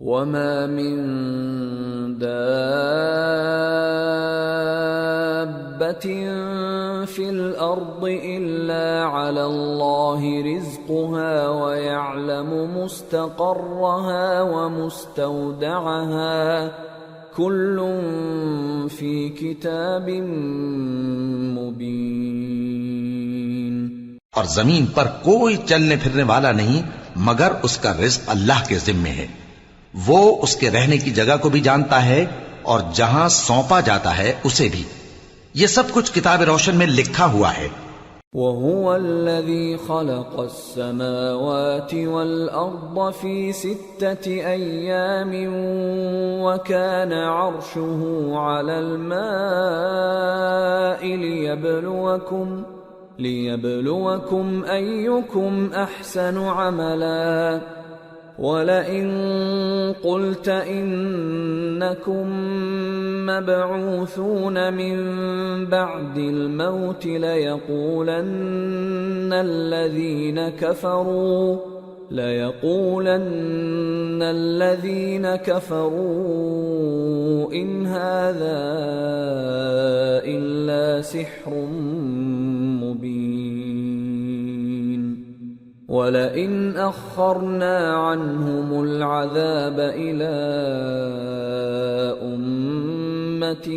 وَمَا مِن دَابَّةٍ فِي الْأَرْضِ إِلَّا عَلَى اللَّهِ رِزْقُهَا وَيَعْلَمُ مُسْتَقَرَّهَا وَمُسْتَوْدَعَهَا كُلٌّ فِي كِتَابٍ مُبِينٍ۔ اور زمین پر کوئی چلنے پھرنے والا نہیں مگر اس کا رزق اللہ کے ذمے ہے۔ وہ اس کے رہنے کی جگہ کو بھی جانتا ہے اور جہاں سونپا جاتا ہے اسے بھی۔ یہ سب کچھ کتاب روشن میں لکھا ہوا ہے۔ وَهُوَ الَّذِي خَلَقَ السَّمَاوَاتِ وَالْأَرْضَ فِي 6 أَيَّامٍ وَكَانَ عَرْشُهُ عَلَى الْمَاءِ لِيَبْلُوَكُمْ أَيُّكُمْ أَحْسَنُ عَمَلًا وَلَئِن قُلْتَ إِنَّكُمْ مَبْعُوثُونَ مِنْ بَعْدِ الْمَوْتِ لَيَقُولَنَّ الَّذِينَ كَفَرُوا إِنْ هَذَا إِلَّا سِحْرٌ مُبِينٌ وَلَئِنْ أَخَّرْنَا عَنْهُمُ الْعَذَابَ إِلَىٰ أُمَّةٍ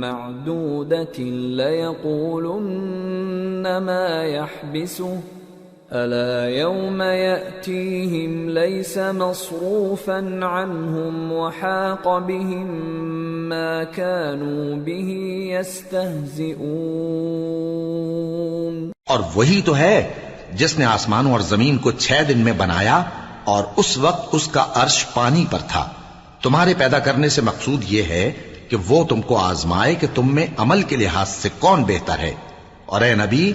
مَّعْدُودَةٍ لَيَقُولُنَّ مَا يَحْبِسُهُ أَلَا يَوْمَ يَأْتِيهِمْ لَيْسَ مَصْرُوفًا عَنْهُمْ وَحَاقَ بِهِم مَّا كَانُوا بِهِ يَسْتَهْزِئُونَ۔ اور وہی تو ہے جس نے آسمانوں اور زمین کو 6 دن میں بنایا اور اس وقت اس کا عرش پانی پر تھا۔ تمہارے پیدا کرنے سے مقصود یہ ہے کہ وہ تم کو آزمائے کہ تم میں عمل کے لحاظ سے کون بہتر ہے۔ اور اے نبی،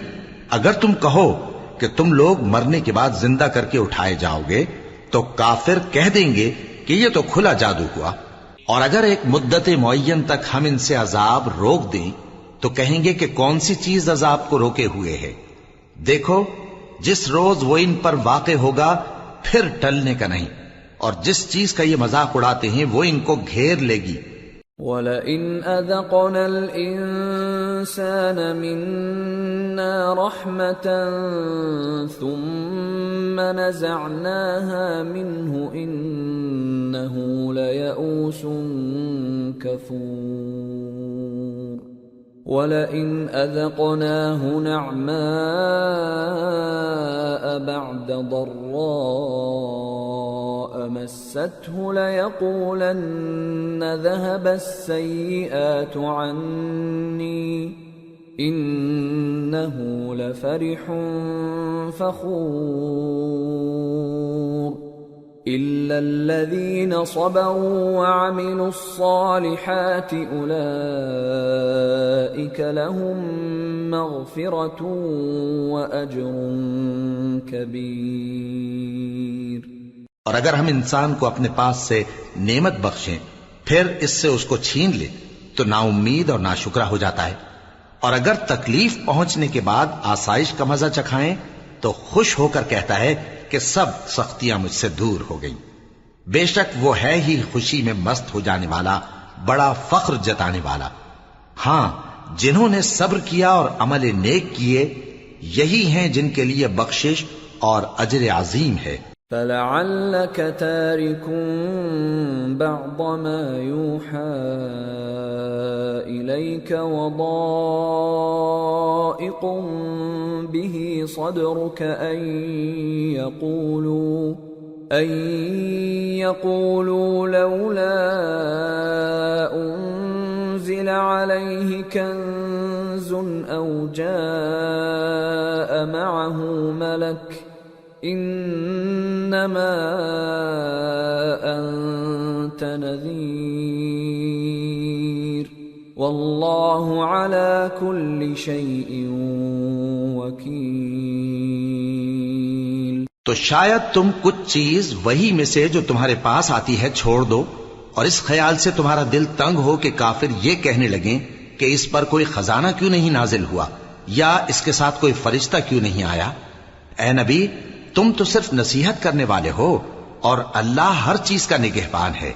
اگر تم کہو کہ تم لوگ مرنے کے بعد زندہ کر کے اٹھائے جاؤ گے تو کافر کہہ دیں گے کہ یہ تو کھلا جادو ہوا۔ اور اگر ایک مدت معین تک ہم ان سے عذاب روک دیں تو کہیں گے کہ کون سی چیز عذاب کو روکے ہوئے ہے۔ دیکھو، جس روز وہ ان پر واقع ہوگا پھر ٹلنے کا نہیں، اور جس چیز کا یہ مذاق اڑاتے ہیں وہ ان کو گھیر لے گی۔ وَلَئِنْ أَذَقْنَا الْإِنسَانَ مِنَّا رَحْمَةً ثُمَّ نَزَعْنَاهَا مِنْهُ إِنَّهُ لَيَئُوسٌ كَفُورٌ وَلَئِنْ أَذَقْنَاهُ نَعْمَاءَ بَعْدَ ضَرَّاءَ مَسَّتْهُ لَيَقُولَنَّ ذَهَبَ السَّيِّئَاتُ عَنِّي إِنَّهُ لَفَرِحٌ فَخُورٌ إِلَّا الَّذِينَ صَبَرُوا وَعَمِلُوا الصَّالِحَاتِ أُولَئِكَ لَهُم مَّغْفِرَةٌ وَأَجْرٌ كَبِيرٌ۔ اور اگر ہم انسان کو اپنے پاس سے نعمت بخشیں پھر اس سے اس کو چھین لیں تو نا امید اور ناشکرا ہو جاتا ہے، اور اگر تکلیف پہنچنے کے بعد آسائش کا مزہ چکھائیں تو خوش ہو کر کہتا ہے کہ سب سختیاں مجھ سے دور ہو گئیں۔ بے شک وہ ہے ہی خوشی میں مست ہو جانے والا، بڑا فخر جتانے والا۔ ہاں، جنہوں نے صبر کیا اور عمل نیک کیے یہی ہیں جن کے لیے بخشش اور اجر عظیم ہے۔ فَلَعَلَّكَ تَارِكٌ بَعْضَ مَا يُوحَىٰ إِلَيْكَ وَضَائِقٌ بِهِ صَدْرُكَ أَن يَقُولُوا لَوْلَا أُنزِلَ عَلَيْهِ كَنزٌ أَوْ جَاءَ مَعَهُ مَلَكٌ إِنَّمَا أَنتَ نَذِيرٌ وَاللَّهُ عَلَى كُلِّ شَيْءٍ وَكِيلٌ۔ تو شاید تم کچھ چیز وہی میں سے جو تمہارے پاس آتی ہے چھوڑ دو، اور اس خیال سے تمہارا دل تنگ ہو کہ کافر یہ کہنے لگیں کہ اس پر کوئی خزانہ کیوں نہیں نازل ہوا، یا اس کے ساتھ کوئی فرشتہ کیوں نہیں آیا۔ اے نبی، تم تو صرف نصیحت کرنے والے ہو، اور اللہ ہر چیز کا نگہبان ہے۔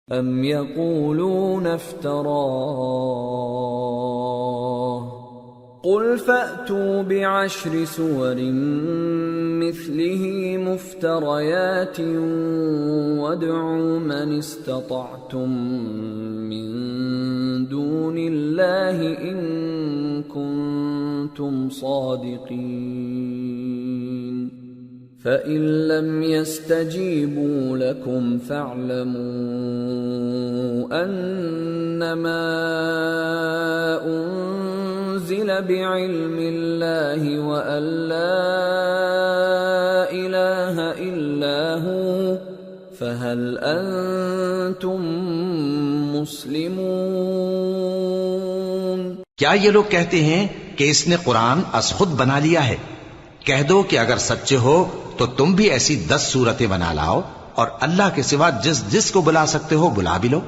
ام یقولون افتراه قل فأتوا بعشر سور مثله مفتريات وادعوا من استطعتم من دون الله إن كنتم صادقين فإن لم يستجيبوا لكم فاعلموا أنما أنزل بعلم الله وأن لا إله إلا هو فهل أنتم مسلمون؟ کیا یہ لوگ کہتے ہیں کہ اس نے قرآن از خود بنا لیا ہے؟ کہہ دو کہ اگر سچے ہو تو تم بھی ایسی 10 صورتیں بنا لاؤ اور اللہ کے سوا جس جس کو بلا سکتے ہو بلا بھی لو۔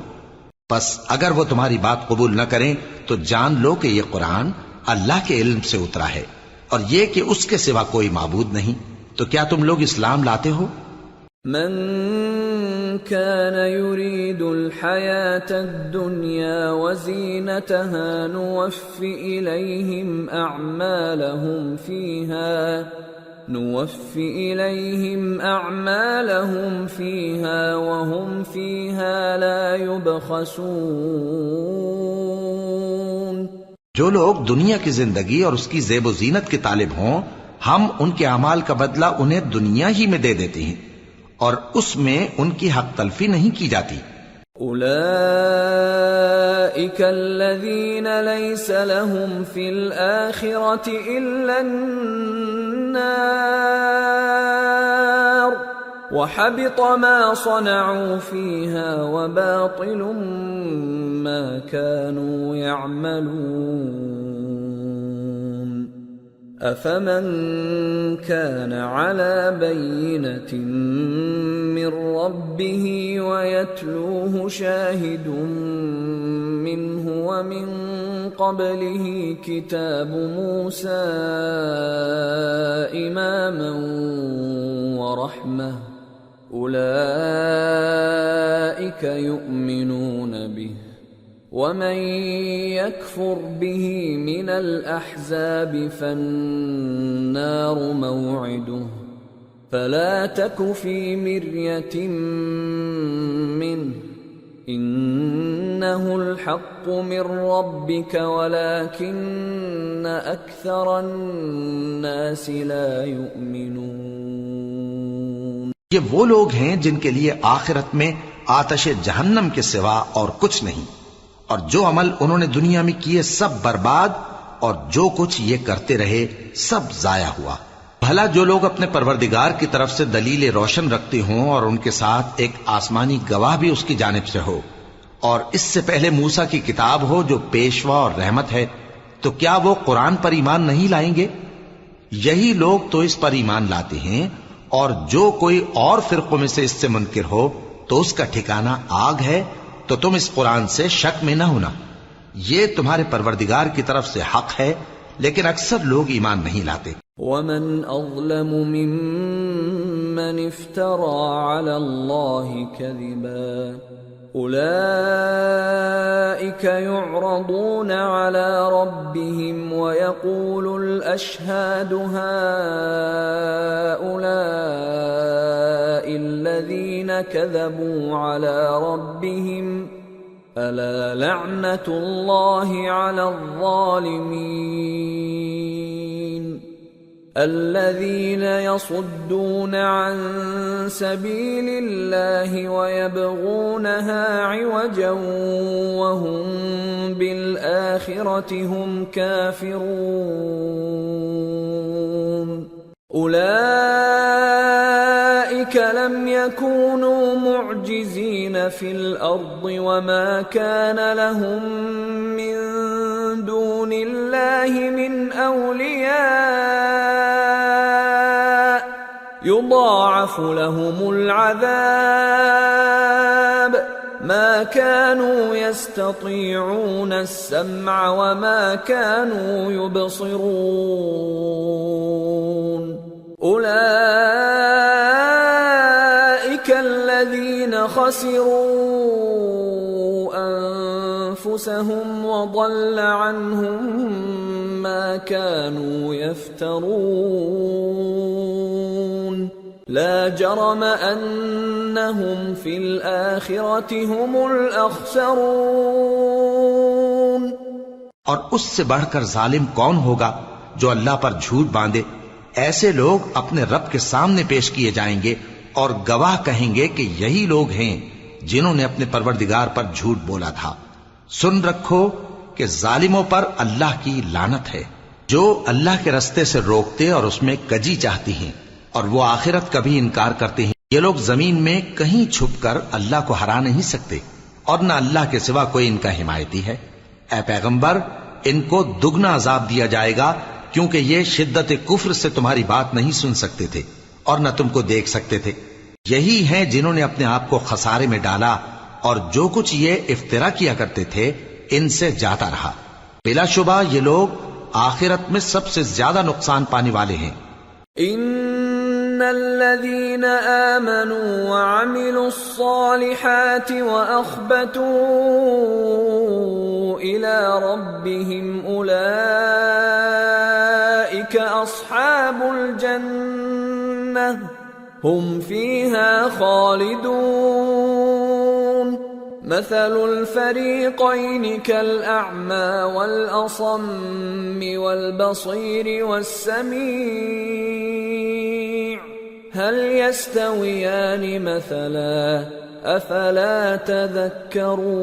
پس اگر وہ تمہاری بات قبول نہ کریں تو جان لو کہ یہ قرآن اللہ کے علم سے اترا ہے اور یہ کہ اس کے سوا کوئی معبود نہیں۔ تو کیا تم لوگ اسلام لاتے ہو؟ من كان يريد الحياة الدنيا وزينتها نوفِ إليهم أعمالهم فيها وهم فيها لا يبخسون۔ جو لوگ دنیا کی زندگی اور اس کی زیب و زینت کے طالب ہوں، ہم ان کے اعمال کا بدلہ انہیں دنیا ہی میں دے دیتے ہیں اور اس میں ان کی حق تلفی نہیں کی جاتی۔ أولئك الذين ليس لهم في الآخرة إلا النار وحبط ما صنعوا فيها وباطل ما كانوا يعملون أفمن كان على بينة من ربه ويتلوه شاهد منه ومن قبله كتاب موسى إماما ورحمة أولئك يؤمنون به ومن يكفر به من الأحزاب فالنار موعده فلا تك في مرية منه إنه الحق من ربك ولكن أكثر الناس لا يؤمنون۔ یہ وہ لوگ ہیں جن کے لیے آخرت میں آتش جہنم کے سوا اور کچھ نہیں، اور جو عمل انہوں نے دنیا میں کیے سب برباد، اور جو کچھ یہ کرتے رہے سب ضائع ہوا۔ بھلا جو لوگ اپنے پروردگار کی طرف سے دلیل روشن رکھتے ہوں اور ان کے ساتھ ایک آسمانی گواہ بھی اس کی جانب سے ہو، اور اس سے پہلے موسیٰ کی کتاب ہو جو پیشوا اور رحمت ہے، تو کیا وہ قرآن پر ایمان نہیں لائیں گے؟ یہی لوگ تو اس پر ایمان لاتے ہیں، اور جو کوئی اور فرقوں میں سے اس سے منکر ہو تو اس کا ٹھکانہ آگ ہے۔ تو تم اس قرآن سے شک میں نہ ہونا، یہ تمہارے پروردگار کی طرف سے حق ہے، لیکن اکثر لوگ ایمان نہیں لاتے۔ ومن أظلم ممن افترى على الله كذبا أولئك يعرضون على ربهم ويقول الأشهاد هؤلاء الذين كذبوا على ربهم ألا لعنة الله على الظالمين الذين يصدون عن سبيل الله ويبغونها عوجا وهم بالآخرة هم كافرون أولئك لم يكونوا معجزين في الأرض وما كان لهم من دون الله من أولياء يضاعف لهم العذاب ما كانوا يستطيعون السمع وما كانوا يبصرون أولئك خسروا أنفسهم وضل عنهم ما كانوا يفترون لا جرم أنهم في الآخرة هم الأخسرون۔ اور اس سے بڑھ کر ظالم کون ہوگا جو اللہ پر جھوٹ باندھے؟ ایسے لوگ اپنے رب کے سامنے پیش کیے جائیں گے اور گواہ کہیں گے کہ یہی لوگ ہیں جنہوں نے اپنے پروردگار پر جھوٹ بولا تھا۔ سن رکھو کہ ظالموں پر اللہ کی لعنت ہے، جو اللہ کے رستے سے روکتے اور اس میں کجی چاہتی ہیں، اور وہ آخرت کا بھی انکار کرتے ہیں۔ یہ لوگ زمین میں کہیں چھپ کر اللہ کو ہرا نہیں سکتے، اور نہ اللہ کے سوا کوئی ان کا حمایتی ہے۔ اے پیغمبر، ان کو دگنا عذاب دیا جائے گا، کیونکہ یہ شدت کفر سے تمہاری بات نہیں سن سکتے تھے اور نہ تم کو دیکھ سکتے تھے۔ یہی ہیں جنہوں نے اپنے آپ کو خسارے میں ڈالا، اور جو کچھ یہ افترا کیا کرتے تھے ان سے جاتا رہا۔ بلا شبہ یہ لوگ آخرت میں سب سے زیادہ نقصان پانے والے ہیں۔ ان الذين آمنوا وعملوا الصالحات واخبتوا الى ربهم اولئك اصحاب الجنة هم فيها خالدون مثل الفريقين كالأعمى والأصم والبصير والسميع هل يستويان مثلا أفلا تذكرون۔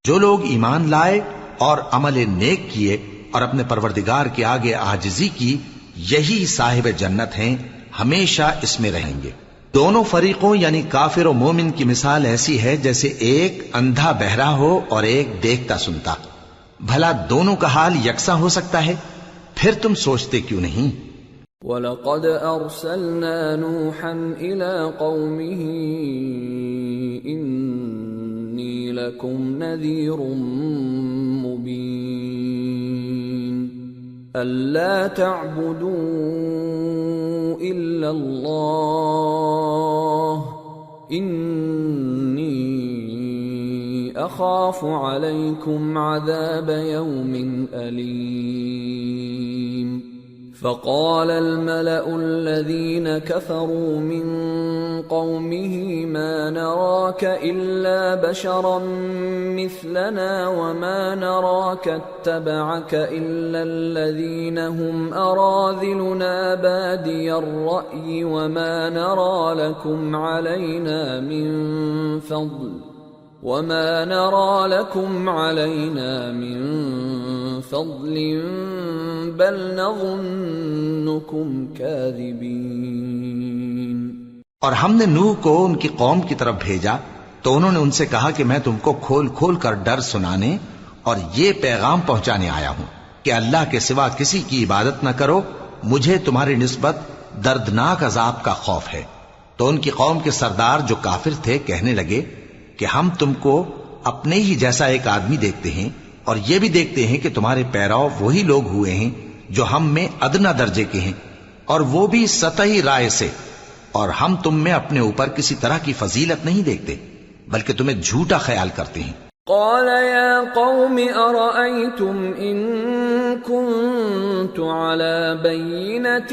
جو لوگ ایمان لائے اور عمل نیک کیے اور اپنے پروردگار کے آگے عاجزی کی، یہی صاحب جنت ہیں، ہمیشہ اس میں رہیں گے۔ دونوں فریقوں یعنی کافر و مومن کی مثال ایسی ہے جیسے ایک اندھا بہرا ہو اور ایک دیکھتا سنتا۔ بھلا دونوں کا حال یکساں ہو سکتا ہے؟ پھر تم سوچتے کیوں نہیں؟ وَلَقَدْ أَرْسَلْنَا نُوحًا إِلَىٰ قَوْمِهِ إِنِّي لَكُمْ نَذِيرٌ مُّبِينٌ أَلَّا تَعْبُدُوا إِلَّا اللَّهَ إِنِّي أَخَافُ عَلَيْكُمْ عَذَابَ يَوْمٍ أَلِيمٍ۔ فقال الملأ الذين كفروا من قومه ما نراك إلا بشرا مثلنا وما نراك اتبعك إلا الذين هم أراذلنا بادي الرأي وما نرى لكم علينا من فضل بل نظنكم كاذبين۔ اور ہم نے نوح کو ان کی قوم کی طرف بھیجا تو انہوں نے ان سے کہا کہ میں تم کو کھول کھول کر ڈر سنانے اور یہ پیغام پہنچانے آیا ہوں کہ اللہ کے سوا کسی کی عبادت نہ کرو، مجھے تمہاری نسبت دردناک عذاب کا خوف ہے۔ تو ان کی قوم کے سردار جو کافر تھے کہنے لگے کہ ہم تم کو اپنے ہی جیسا ایک آدمی دیکھتے ہیں اور یہ بھی دیکھتے ہیں کہ تمہارے پیراؤ وہی لوگ ہوئے ہیں جو ہم میں ادنا درجے کے ہیں، اور وہ بھی سطحی رائے سے، اور ہم تم میں اپنے اوپر کسی طرح کی فضیلت نہیں دیکھتے بلکہ تمہیں جھوٹا خیال کرتے ہیں۔ قال يا قوم أرأيتم إن كنت على بينة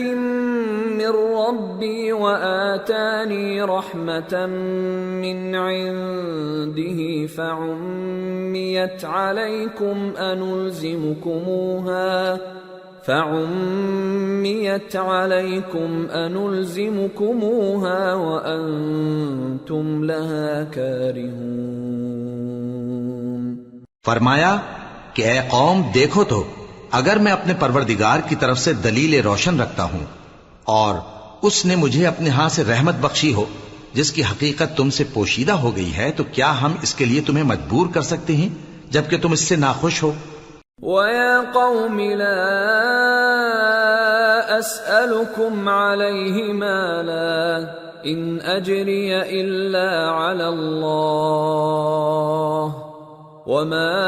من ربي وآتاني رحمة من عنده فعميت عليكم أنلزمكموها وأنتم لها كارهون۔ فرمایا کہ اے قوم دیکھو تو، اگر میں اپنے پروردگار کی طرف سے دلیل روشن رکھتا ہوں اور اس نے مجھے اپنے ہاں سے رحمت بخشی ہو جس کی حقیقت تم سے پوشیدہ ہو گئی ہے، تو کیا ہم اس کے لیے تمہیں مجبور کر سکتے ہیں جبکہ تم اس سے ناخوش ہو؟ وَيَا قَوْمِ لَا أَسْأَلُكُمْ عَلَيْهِ مَالًا إِنْ أَجْرِيَ إِلَّا عَلَى اللَّهِ وَمَا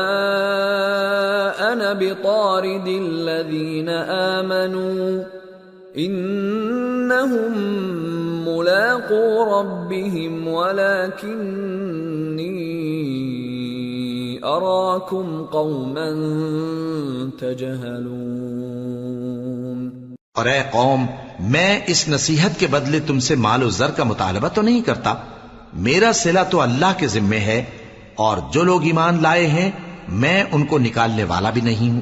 أَنَا بِطَارِدِ الَّذِينَ آمَنُوا إِنَّهُمْ ملاقو ربهم ولكني أراكم قوما تجهلون۔ اور اے قوم، میں اس نصیحت کے بدلے تم سے مال و زر کا مطالبہ تو نہیں کرتا، میرا صلہ تو اللہ کے ذمے ہے، اور جو لوگ ایمان لائے ہیں میں ان کو نکالنے والا بھی نہیں ہوں،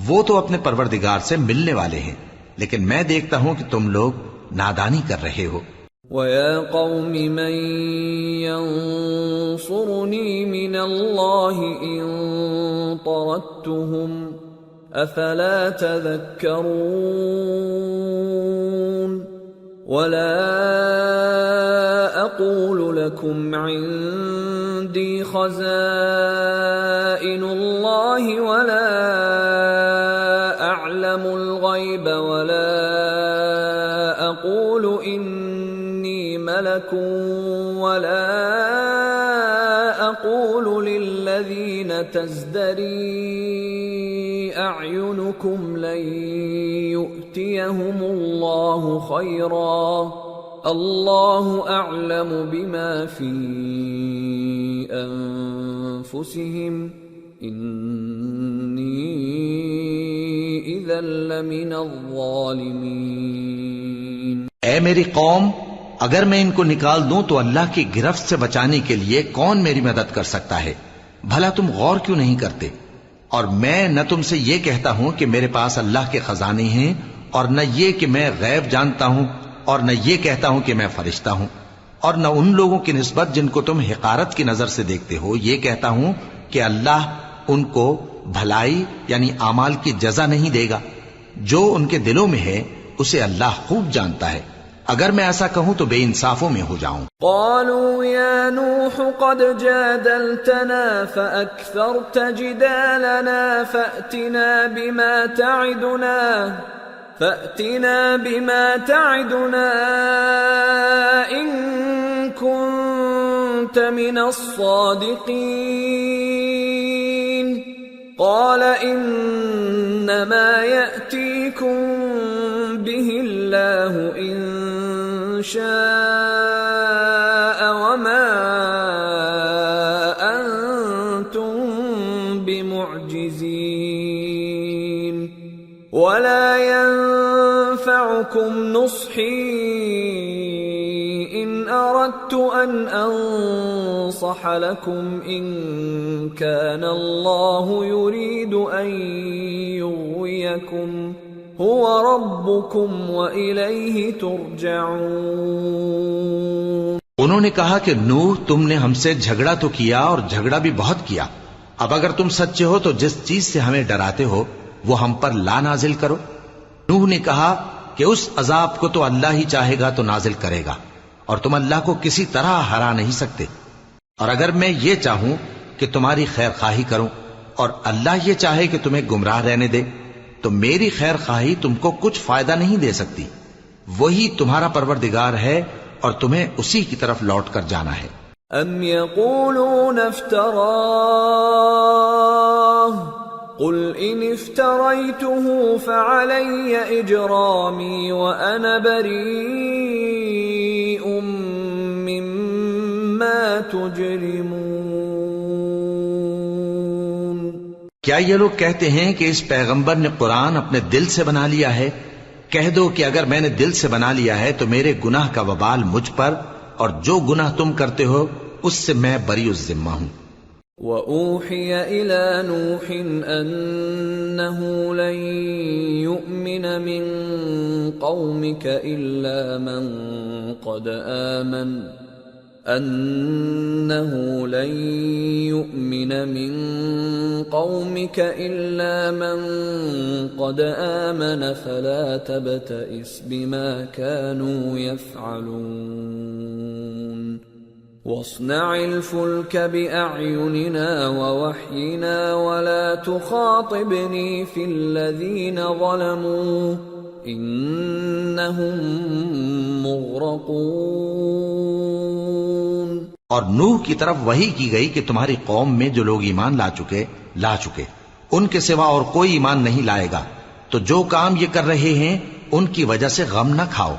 وہ تو اپنے پروردگار سے ملنے والے ہیں، لیکن میں دیکھتا ہوں کہ تم لوگ نادانی کر رہے ہو۔ وَيَا قَوْمِ مَنْ يَنصُرُنِي مِنَ اللَّهِ إِن طَرَدتُّهُمْ أَفَلَا تَذَكَّرُونَ وَلَا أَقُولُ لَكُمْ عِندِي خَزَائِنُ اللَّهِ وَلَا أَعْلَمُ الْغَيْبَ وَلَا أَقُولُ إِنِّي مَلَكٌ وَلَا أَقُولُ لِلَّذِينَ تَزْدَرِي أَعْيُنُكُمْ لَن يُؤْتِيَهُمُ اللَّهُ خَيْرًا اللَّهُ أَعْلَمُ بِمَا فِي أَنفُسِهِمْ إِنِّي إِذًا لَّمِنَ الظَّالِمِينَ۔ اے میری قوم، اگر میں ان کو نکال دوں تو اللہ کی گرفت سے بچانے کے لیے کون میری مدد کر سکتا ہے؟ بھلا تم غور کیوں نہیں کرتے؟ اور میں نہ تم سے یہ کہتا ہوں کہ میرے پاس اللہ کے خزانے ہیں، اور نہ یہ کہ میں غیب جانتا ہوں، اور نہ یہ کہتا ہوں کہ میں فرشتہ ہوں، اور نہ ان لوگوں کی نسبت جن کو تم حقارت کی نظر سے دیکھتے ہو یہ کہتا ہوں کہ اللہ ان کو بھلائی یعنی اعمال کی جزا نہیں دے گا۔ جو ان کے دلوں میں ہے اسے اللہ خوب جانتا ہے، اگر میں ایسا کہوں تو بے انصافوں میں ہو جاؤں۔ قالوا يا نوح قد جادلتنا فأكثرت جدالنا فأتنا بما تعدنا إن كنت من الصادقين قال إنما يأتيكم به الله إن شاء وما أنتم بمعجزين ولا ينفعكم نصحي إن أردت أن أنصح لكم إن كان الله يريد أن يغويكم هو ربكم وإليه ترجعون۔ انہوں نے کہا کہ نوح، تم نے ہم سے جھگڑا تو کیا اور جھگڑا بھی بہت کیا، اب اگر تم سچے ہو تو جس چیز سے ہمیں ڈراتے ہو وہ ہم پر لا نازل کرو۔ نوح نے کہا کہ اس عذاب کو تو اللہ ہی چاہے گا تو نازل کرے گا، اور تم اللہ کو کسی طرح ہرا نہیں سکتے، اور اگر میں یہ چاہوں کہ تمہاری خیر خواہی کروں اور اللہ یہ چاہے کہ تمہیں گمراہ رہنے دے تو میری خیر خواہی تم کو کچھ فائدہ نہیں دے سکتی، وہی تمہارا پروردگار ہے اور تمہیں اسی کی طرف لوٹ کر جانا ہے۔ ام یقولون افتراہ قل ان افتریته فعلی اجرامی وانا بریء مما تجرمون۔ کیا یہ لوگ کہتے ہیں کہ اس پیغمبر نے قرآن اپنے دل سے بنا لیا ہے؟ کہہ دو کہ اگر میں نے دل سے بنا لیا ہے تو میرے گناہ کا وبال مجھ پر، اور جو گناہ تم کرتے ہو اس سے میں بری الذمہ ہوں۔ وَأُوحِيَ إِلَى نُوحٍ أَنَّهُ لَن يُؤْمِنَ مِن قَوْمِكَ إِلَّا مَن قَدْ آمَنَ فَلَا تَبْتَئِسْ بِمَا كَانُوا يَفْعَلُونَ وَاصْنَعِ الْفُلْكَ بِأَعْيُنِنَا وَوَحْيِنَا وَلَا تُخَاطِبْنِي فِي الَّذِينَ ظَلَمُوا إِنَّهُمْ مُغْرَقُونَ۔ اور نوح کی طرف وحی کی گئی کہ تمہاری قوم میں جو لوگ ایمان لا چکے ان کے سوا اور کوئی ایمان نہیں لائے گا، تو جو کام یہ کر رہے ہیں ان کی وجہ سے غم نہ کھاؤ،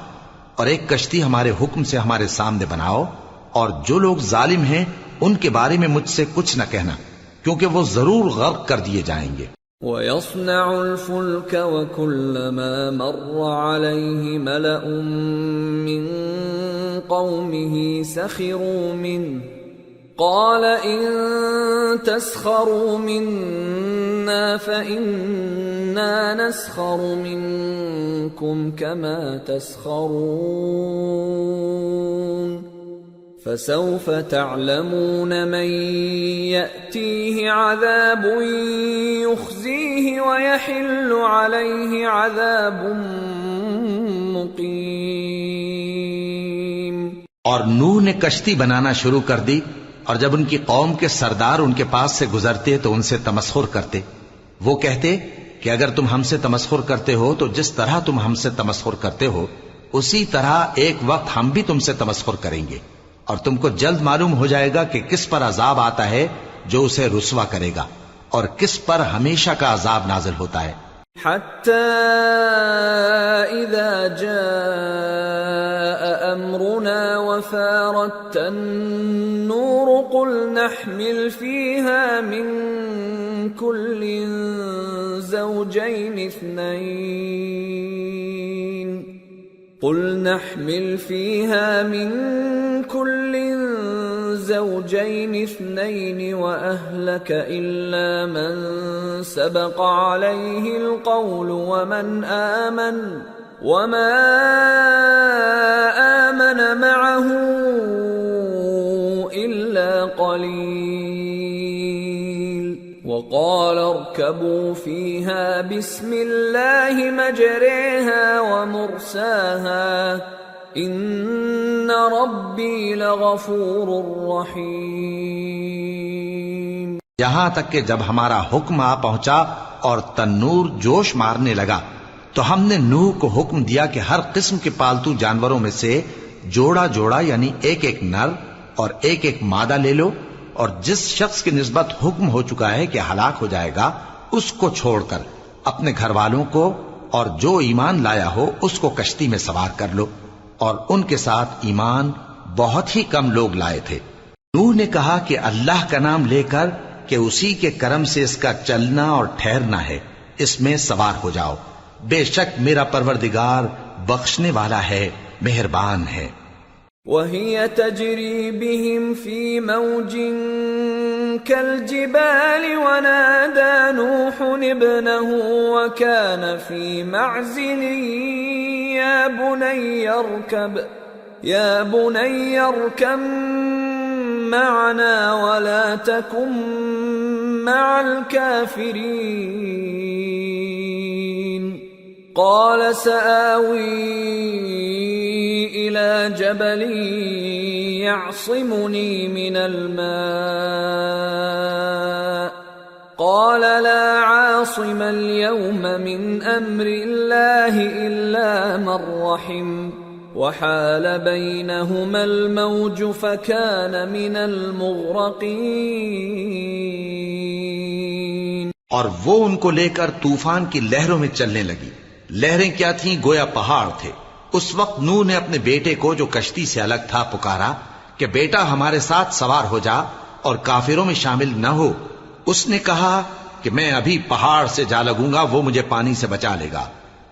اور ایک کشتی ہمارے حکم سے ہمارے سامنے بناؤ، اور جو لوگ ظالم ہیں ان کے بارے میں مجھ سے کچھ نہ کہنا، کیونکہ وہ ضرور غرق کر دیے جائیں گے۔ وَيَصْنَعُ الْفُلْكَ وَكُلَّمَا مَرَّ عَلَيْهِ مَلَأٌ مِّن قَوْمِهِ سَخِرُوا مِنْهُ قَالَ إِن تَسْخَرُوا مِنَّا فَإِنَّا نَسْخَرُ مِنكُمْ كَمَا تَسْخَرُونَ فَسَوْفَ تَعْلَمُونَ مَن يَأْتِيهِ عَذَابٌ يُخْزِيهِ وَيَحِلُّ عَلَيْهِ عَذَابٌ مُقِيمٌ۔ اور نوح نے کشتی بنانا شروع کر دی، اور جب ان کی قوم کے سردار ان کے پاس سے گزرتے تو ان سے تمسخر کرتے۔ وہ کہتے کہ اگر تم ہم سے تمسخر کرتے ہو تو جس طرح تم ہم سے تمسخر کرتے ہو اسی طرح ایک وقت ہم بھی تم سے تمسخر کریں گے، اور تم کو جلد معلوم ہو جائے گا کہ کس پر عذاب آتا ہے جو اسے رسوا کرے گا، اور کس پر ہمیشہ کا عذاب نازل ہوتا ہے۔ حتى إذا جاء أمرنا وفارت النور قل نحمل فيها من كل زوجين اثنين وأهلك إلا من سبق عليه القول وما آمن معه إلا قليل وقال اركبوا فيها بسم الله مجريها ومرساها إن ربي لغفور رحيم۔ یہاں تک کہ جب ہمارا حکم آ پہنچا اور تنور جوش مارنے لگا تو ہم نے نوح کو حکم دیا کہ ہر قسم کے پالتو جانوروں میں سے جوڑا جوڑا یعنی ایک ایک نر اور ایک ایک مادہ لے لو، اور جس شخص کی نسبت حکم ہو چکا ہے کہ ہلاک ہو جائے گا اس کو چھوڑ کر اپنے گھر والوں کو اور جو ایمان لایا ہو اس کو کشتی میں سوار کر لو، اور ان کے ساتھ ایمان بہت ہی کم لوگ لائے تھے۔ نوح نے کہا کہ اللہ کا نام لے کر کہ اسی کے کرم سے اس کا چلنا اور ٹھہرنا ہے، اس میں سوار ہو جاؤ، بے شک میرا پروردگار بخشنے والا ہے، مہربان ہے۔ وَهِيَ تَجْرِي بِهِمْ فِي مَوْجٍ كَالْجِبَالِ وَنَادَى نُوحٌ ابْنَهُ وَكَانَ فِي مَعْزِلٍ يَا بُنَيَّ ارْكَب مَّعَنَا وَلَا تَكُن مَّعَ الْكَافِرِينَ قَالَ سَآوِي إِلَى جَبَلٍ يَعْصِمُنِي مِنَ الْمَاءِ قَالَ لَا عَاصِمَ الْيَوْمَ مِنْ أَمْرِ اللَّهِ إِلَّا مَنْ رَحِمَ وَحَالَ بَيْنَهُمَا الْمَوْجُ فَكَانَ مِنَ الْمُغْرَقِينَ۔ اور وہ ان کو لے کر طوفان کی لہروں میں چلنے لگی، لہریں کیا تھیں گویا پہاڑ تھے۔ اس وقت نوح نے اپنے بیٹے کو جو کشتی سے الگ تھا پکارا کہ بیٹا ہمارے ساتھ سوار ہو جا اور کافروں میں شامل نہ ہو۔ اس نے کہا کہ میں ابھی پہاڑ سے جا لگوں گا، وہ مجھے پانی سے بچا لے گا۔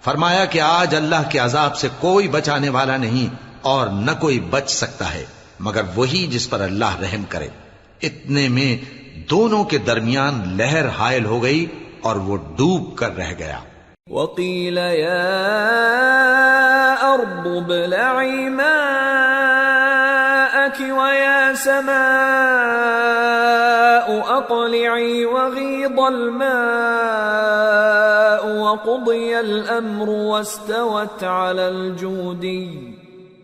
فرمایا کہ آج اللہ کے عذاب سے کوئی بچانے والا نہیں اور نہ کوئی بچ سکتا ہے مگر وہی جس پر اللہ رحم کرے۔ اتنے میں دونوں کے درمیان لہر حائل ہو گئی اور وہ ڈوب کر رہ گیا۔ وَقِيلَ يَا أَرْضُ ابْلَعِي مَاءَكِ وَيَا سَمَاءُ أَقْلِعِي وَغِيضَ الْمَاءُ وَقُضِيَ الْأَمْرُ وَاسْتَوَتْ عَلَى الْجُودِيِّ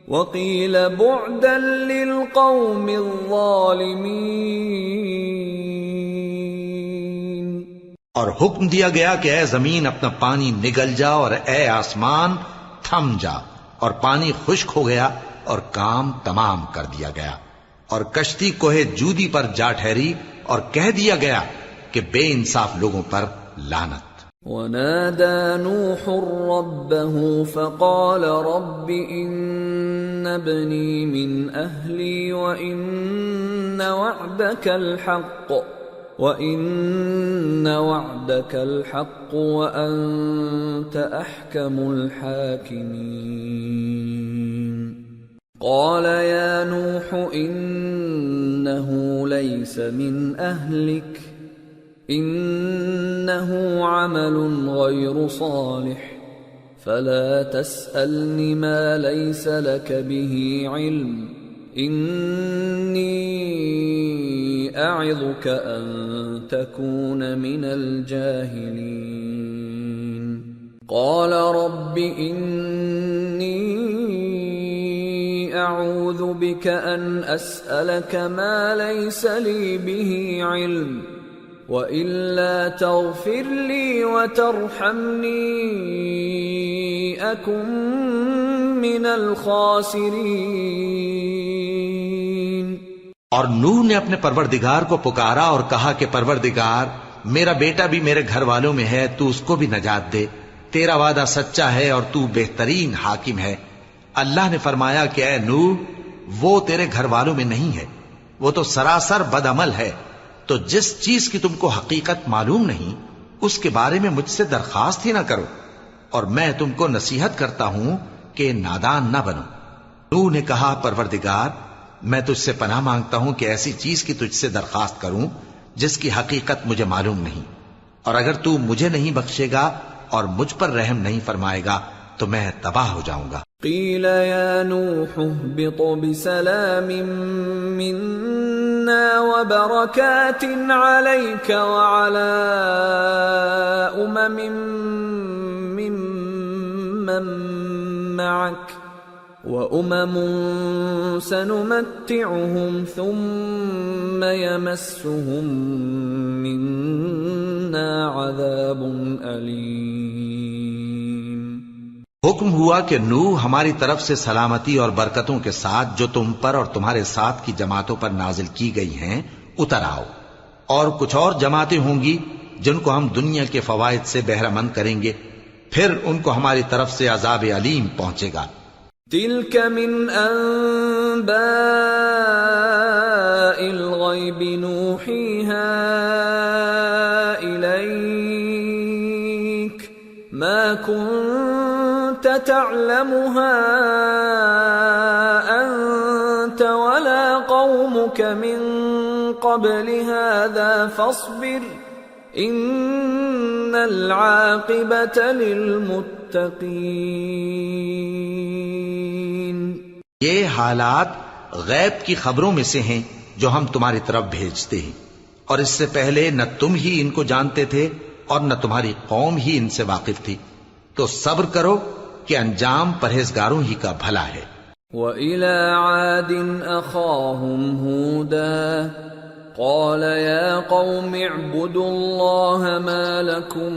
وَقِيلَ بُعْدًا لِلْقَوْمِ الظَّالِمِينَ۔ اور حکم دیا گیا کہ اے زمین اپنا پانی نگل جا اور اے آسمان تھم جا، اور پانی خشک ہو گیا اور کام تمام کر دیا گیا، اور کشتی کوہ جودی پر جا ٹھہری اور کہہ دیا گیا کہ بے انصاف لوگوں پر لعنت۔ ونادى نوح ربه فقال رب إن ابني من أهلي وإن وعدك الحق وأنت أحكم الحاكمين قال يا نوح إنه ليس من أهلك إنه عمل غير صالح فلا تسألني ما ليس لك به علم إني أعظك أن تكون من الجاهلين قال رب إني أعوذ بك أن أسألك ما ليس لي به علم وإلا تغفر لي وترحمني أكن من الخاسرين۔ اور نوح نے اپنے پروردگار کو پکارا اور کہا کہ پروردگار میرا بیٹا بھی میرے گھر والوں میں ہے، تو اس کو بھی نجات دے، تیرا وعدہ سچا ہے اور تو بہترین حاکم ہے۔ اللہ نے فرمایا کہ اے نوح وہ تیرے گھر والوں میں نہیں ہے، وہ تو سراسر بد عمل ہے، تو جس چیز کی تم کو حقیقت معلوم نہیں اس کے بارے میں مجھ سے درخواست ہی نہ کرو، اور میں تم کو نصیحت کرتا ہوں کہ نادان نہ بنو۔ نوح نے کہا پروردگار میں تجھ سے پناہ مانگتا ہوں کہ ایسی چیز کی تجھ سے درخواست کروں جس کی حقیقت مجھے معلوم نہیں، اور اگر تو مجھے نہیں بخشے گا اور مجھ پر رحم نہیں فرمائے گا تو میں تباہ ہو جاؤں گا۔ قیل یا نوح اهبط بسلام منا وبرکات علیک وعلی ممن معک وأمم سنمتعهم ثم يمسهم منا عذاب أليم۔ حکم ہوا کہ نوح ہماری طرف سے سلامتی اور برکتوں کے ساتھ جو تم پر اور تمہارے ساتھ کی جماعتوں پر نازل کی گئی ہیں اتر آؤ، اور کچھ اور جماعتیں ہوں گی جن کو ہم دنیا کے فوائد سے بہرہ مند کریں گے، پھر ان کو ہماری طرف سے عذاب علیم پہنچے گا۔ تلك من أنباء الغيب نوحيها إليك ما كنت تعلمها أنت ولا قومك من قبل هذا فاصبر إن العاقبة للمتقين۔ یہ حالات غیب کی خبروں میں سے ہیں جو ہم تمہاری طرف بھیجتے ہیں، اور اس سے پہلے نہ تم ہی ان کو جانتے تھے اور نہ تمہاری قوم ہی ان سے واقف تھی، تو صبر کرو کہ انجام پرہیزگاروں ہی کا بھلا ہے۔ وَإِلَى عَادٍ أَخَاهُمْ هُودًا قَالَ يَا قَوْمِ اعْبُدُوا اللَّهَ مَا لَكُمْ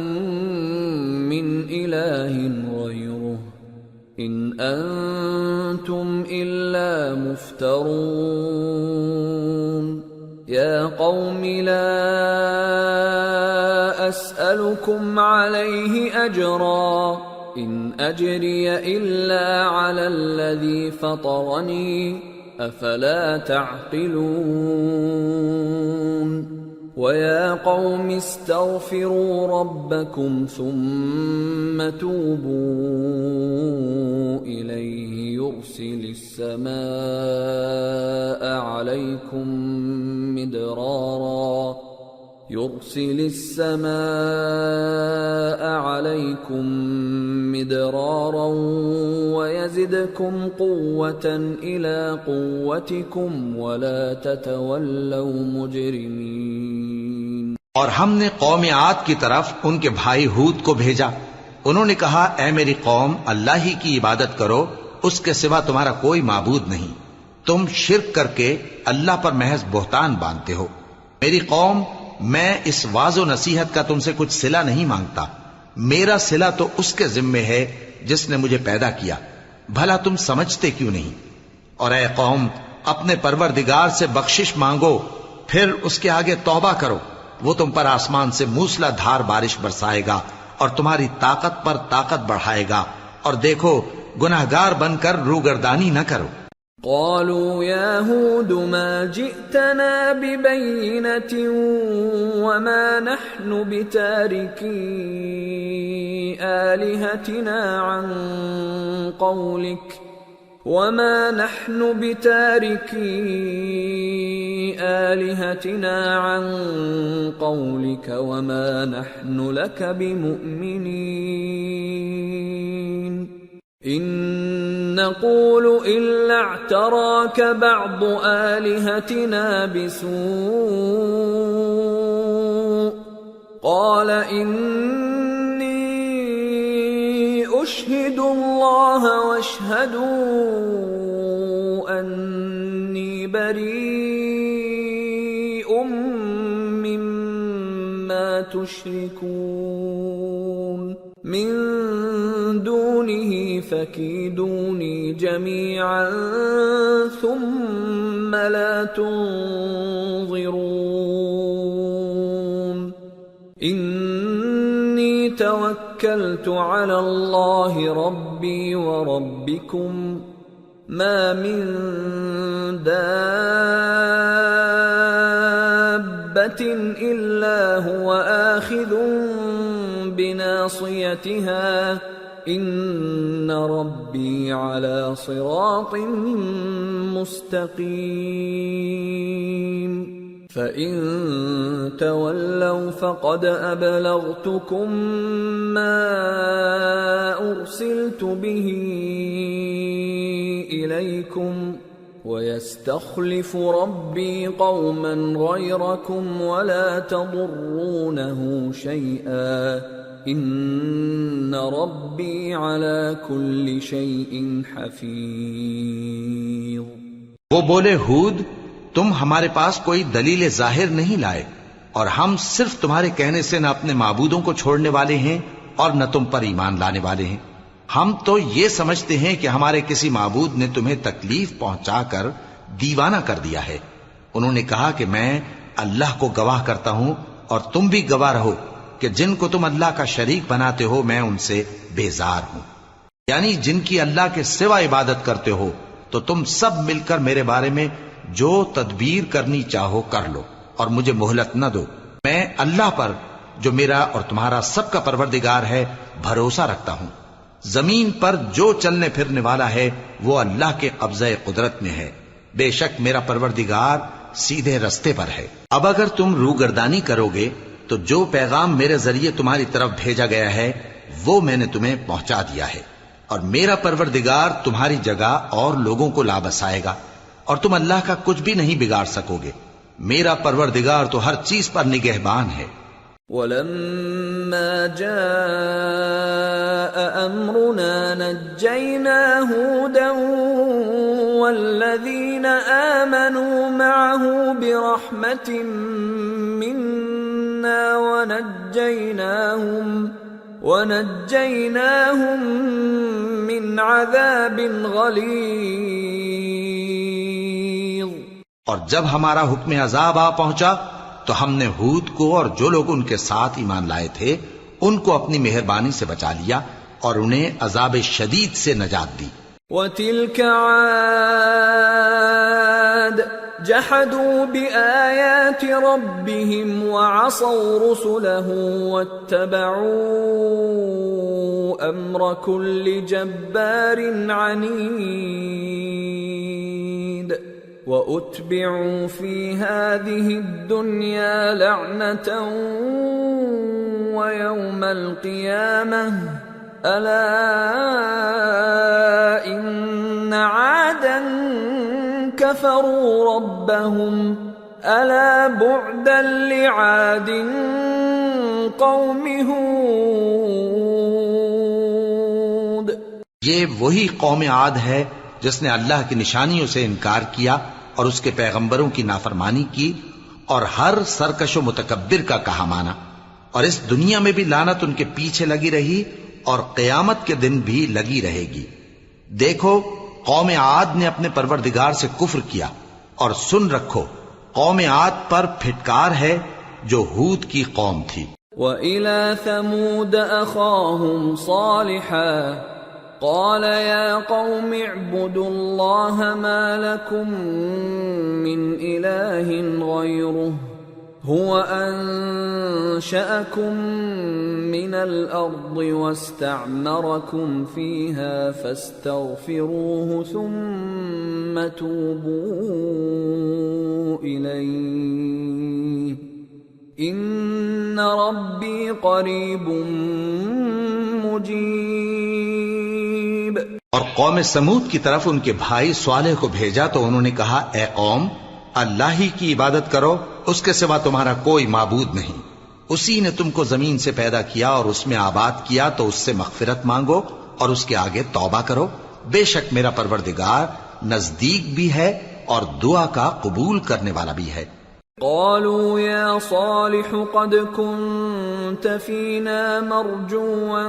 مِنْ إِلَٰهٍ غَيْرُهُ إِنْ أَنْتُمْ إِلَّا مُفْتَرُونَ يَا قَوْمِ لَا أَسْأَلُكُمْ عَلَيْهِ أَجْرًا إِنْ أَجْرِيَ إِلَّا عَلَى الَّذِي فَطَرَنِي أَفَلَا تَعْقِلُونَ وَيَا قَوْمِ اسْتَغْفِرُوا رَبَّكُمْ ثُمَّ تُوبُوا إِلَيْهِ يُرْسِلِ السَّمَاءَ عَلَيْكُمْ مِدْرَارًا وَيَزِدْكُمْ قُوَّةً إِلَى قُوَّتِكُمْ وَلَا تَتَوَلَّوْا مُجْرِمِينَ۔ اور ہم نے قوم عاد کی طرف ان کے بھائی ہود کو بھیجا، انہوں نے کہا اے میری قوم اللہ ہی کی عبادت کرو، اس کے سوا تمہارا کوئی معبود نہیں، تم شرک کر کے اللہ پر محض بہتان باندھتے ہو۔ میری قوم میں اس واعظ و نصیحت کا تم سے کچھ صلہ نہیں مانگتا، میرا صلہ تو اس کے ذمے ہے جس نے مجھے پیدا کیا، بھلا تم سمجھتے کیوں نہیں؟ اور اے قوم اپنے پروردگار سے بخشش مانگو، پھر اس کے آگے توبہ کرو، وہ تم پر آسمان سے موسلا دھار بارش برسائے گا اور تمہاری طاقت پر طاقت بڑھائے گا، اور دیکھو گناہگار بن کر روگردانی نہ کرو۔ قالوا يا هود ما جئتنا ببينة وما نحن بتاركي آلهتنا عن قولك وما نحن لك بمؤمنين إن نقول إلا اعتراك بعض آلهتنا بسوء قال إني أشهد الله واشهدوا أني بريء مما تشركون من دونه فكيدوني جميعا ثم لا تنظرون إني توكلت على الله ربي وربكم ما من دابة إلا هو آخذ بناصيتها إن ربي على صراط مستقيم فإن تولوا فقد أبلغتكم ما أرسلت به إليكم ويستخلف ربي قوما غيركم ولا تضرونه شيئا ان ربی علی کل شیء حفیظ۔ وہ بولے ہود تم ہمارے پاس کوئی دلیل ظاہر نہیں لائے، اور ہم صرف تمہارے کہنے سے نہ اپنے معبودوں کو چھوڑنے والے ہیں اور نہ تم پر ایمان لانے والے ہیں۔ ہم تو یہ سمجھتے ہیں کہ ہمارے کسی معبود نے تمہیں تکلیف پہنچا کر دیوانہ کر دیا ہے۔ انہوں نے کہا کہ میں اللہ کو گواہ کرتا ہوں اور تم بھی گواہ رہو کہ جن کو تم اللہ کا شریک بناتے ہو میں ان سے بیزار ہوں، یعنی جن کی اللہ کے سوا عبادت کرتے ہو، تو تم سب مل کر میرے بارے میں جو تدبیر کرنی چاہو کر لو اور مجھے مہلت نہ دو۔ میں اللہ پر جو میرا اور تمہارا سب کا پروردگار ہے بھروسہ رکھتا ہوں۔ زمین پر جو چلنے پھرنے والا ہے وہ اللہ کے قبضہ قدرت میں ہے، بے شک میرا پروردگار سیدھے رستے پر ہے۔ اب اگر تم روگردانی کرو گے تو جو پیغام میرے ذریعے تمہاری طرف بھیجا گیا ہے وہ میں نے تمہیں پہنچا دیا ہے، اور میرا پروردگار تمہاری جگہ اور لوگوں کو لا بسائے گا، اور تم اللہ کا کچھ بھی نہیں بگاڑ سکو گے۔ میرا پروردگار تو ہر چیز پر نگہبان ہے۔ وَلَمَّا جَاءَ أَمْرُنَا نَجَّيْنَا هُودًا وَالَّذِينَ آمَنُوا مَعَهُ بِرَحْمَةٍ مِنَّا وَنَجَّيْنَاهُمْ مِنْ عَذَابٍ غَلِيظٍ۔ اور جب ہمارا حکم عذاب آ پہنچا تو ہم نے ہود کو اور جو لوگ ان کے ساتھ ایمان لائے تھے ان کو اپنی مہربانی سے بچا لیا اور انہیں عذاب شدید سے نجات دی۔ وَتِلْكَ عَادٌ جَحَدُوا بِآيَاتِ رَبِّهِمْ وَعَصَوْا رُسُلَهُ وَاتَّبَعُوا أَمْرَ كُلِّ جَبَّارٍ عَنِيدٍ وَأُتْبِعُوا فِي هَذِهِ الدُّنْيَا لَعْنَةً وَيَوْمَ الْقِيَامَةِ أَلَا إِنَّ عَادًا كَفَرُوا رَبَّهُمْ أَلَا بُعْدًا لِعَادٍ قَوْمِ هُودٍ۔ یہ وہی قوم عاد ہے جس نے اللہ کی نشانیوں سے انکار کیا اور اس کے پیغمبروں کی نافرمانی کی اور ہر سرکش و متکبر کا کہا مانا، اور اس دنیا میں بھی لعنت ان کے پیچھے لگی رہی اور قیامت کے دن بھی لگی رہے گی۔ دیکھو قوم عاد نے اپنے پروردگار سے کفر کیا، اور سن رکھو قوم عاد پر پھٹکار ہے جو ہود کی قوم تھی۔ وَإِلَى ثَمُودَ أَخَاهُمْ صَالِحًا قَالَ يَا قَوْمِ اعْبُدُوا اللَّهَ مَا لَكُمْ مِنْ إِلَٰهٍ غَيْرُهُ هُوَ أَنشَأَكُم مِّنَ الْأَرْضِ وَاسْتَعْمَرَكُمْ فِيهَا فَاسْتَغْفِرُوهُ ثُمَّ تُوبُوا إِلَيْهِ إِنَّ رَبِّي قَرِيبٌ مُجِيبٌ۔ اور قوم سمود کی طرف ان کے بھائی صالح کو بھیجا تو انہوں نے کہا، اے قوم، اللہ ہی کی عبادت کرو، اس کے سوا تمہارا کوئی معبود نہیں۔ اسی نے تم کو زمین سے پیدا کیا اور اس میں آباد کیا، تو اس سے مغفرت مانگو اور اس کے آگے توبہ کرو۔ بے شک میرا پروردگار نزدیک بھی ہے اور دعا کا قبول کرنے والا بھی ہے۔ قالوا يا صالح قد كنت فينا مرجوا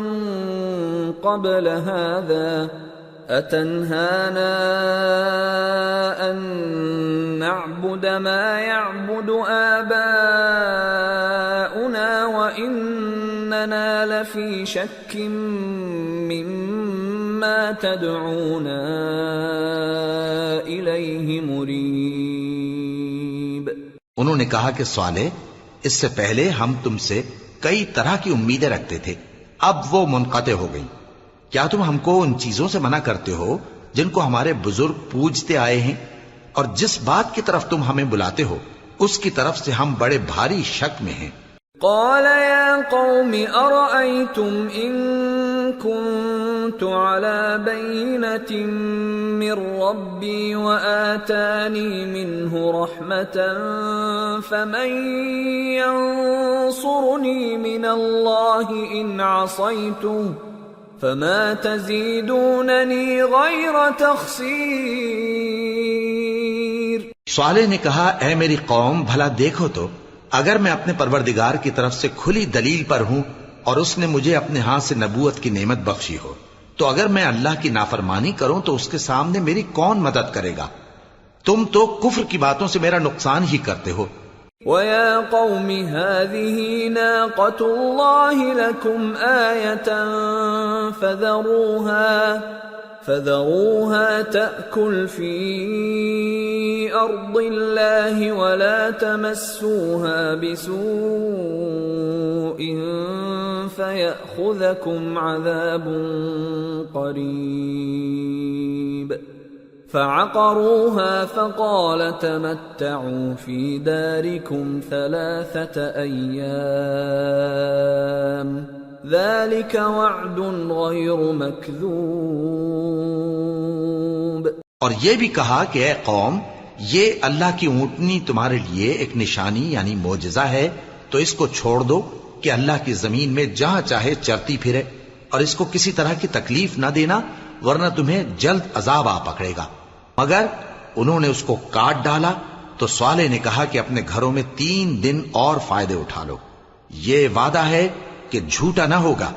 قبل هذا أتنهانا أن نعبد ما يعبد آباؤنا وإننا لفي شك مما تدعونا إليه مريب۔ انہوں نے کہا کہ صالح، اس سے پہلے ہم تم سے کئی طرح کی امیدیں رکھتے تھے، اب وہ منقطع ہو گئی۔ کیا تم ہم کو ان چیزوں سے منع کرتے ہو جن کو ہمارے بزرگ پوجتے آئے ہیں؟ اور جس بات کی طرف تم ہمیں بلاتے ہو اس کی طرف سے ہم بڑے بھاری شک میں ہیں۔ قال يا قوم أرأيتم إن كنت على بينة من ربي وآتاني منه رحمة فمن ينصرني من الله إن عصيته فما تزيدونني غير تخسير۔ صالح نے کہا، اے میری قوم، بھلا دیکھو تو، اگر میں اپنے پروردگار کی طرف سے کھلی دلیل پر ہوں اور اس نے مجھے اپنے ہاتھ سے نبوت کی نعمت بخشی ہو، تو اگر میں اللہ کی نافرمانی کروں تو اس کے سامنے میری کون مدد کرے گا؟ تم تو کفر کی باتوں سے میرا نقصان ہی کرتے ہو۔ وَيَا قَوْمِ هَٰذِهِ نَاقَةُ اللَّهِ لَكُمْ آيَةً فَذَرُوهَا تَأْكُلْ فِي أَرْضِ اللَّهِ وَلَا تَمَسُّوهَا بِسُوءٍ فَيَأْخُذَكُمْ عَذَابٌ قَرِيبٌ۔ فَعَقَرُوهَا فَقَالَ تَمَتَّعُوا فِي دَارِكُمْ 3 أَيَّامٍ ذَلِكَ وَعْدٌ غَيْرُ مَكْذُوبٍ۔ اور یہ بھی کہا کہ اے قوم، یہ اللہ کی اونٹنی تمہارے لیے ایک نشانی یعنی معجزہ ہے، تو اس کو چھوڑ دو کہ اللہ کی زمین میں جہاں چاہے چرتی پھرے، اور اس کو کسی طرح کی تکلیف نہ دینا ورنہ تمہیں جلد عذاب آ پکڑے گا۔ مگر انہوں نے اس کو کاٹ ڈالا تو صالح نے کہا کہ اپنے گھروں میں 3 دن اور فائدے اٹھا لو، یہ وعدہ ہے کہ جھوٹا نہ ہوگا۔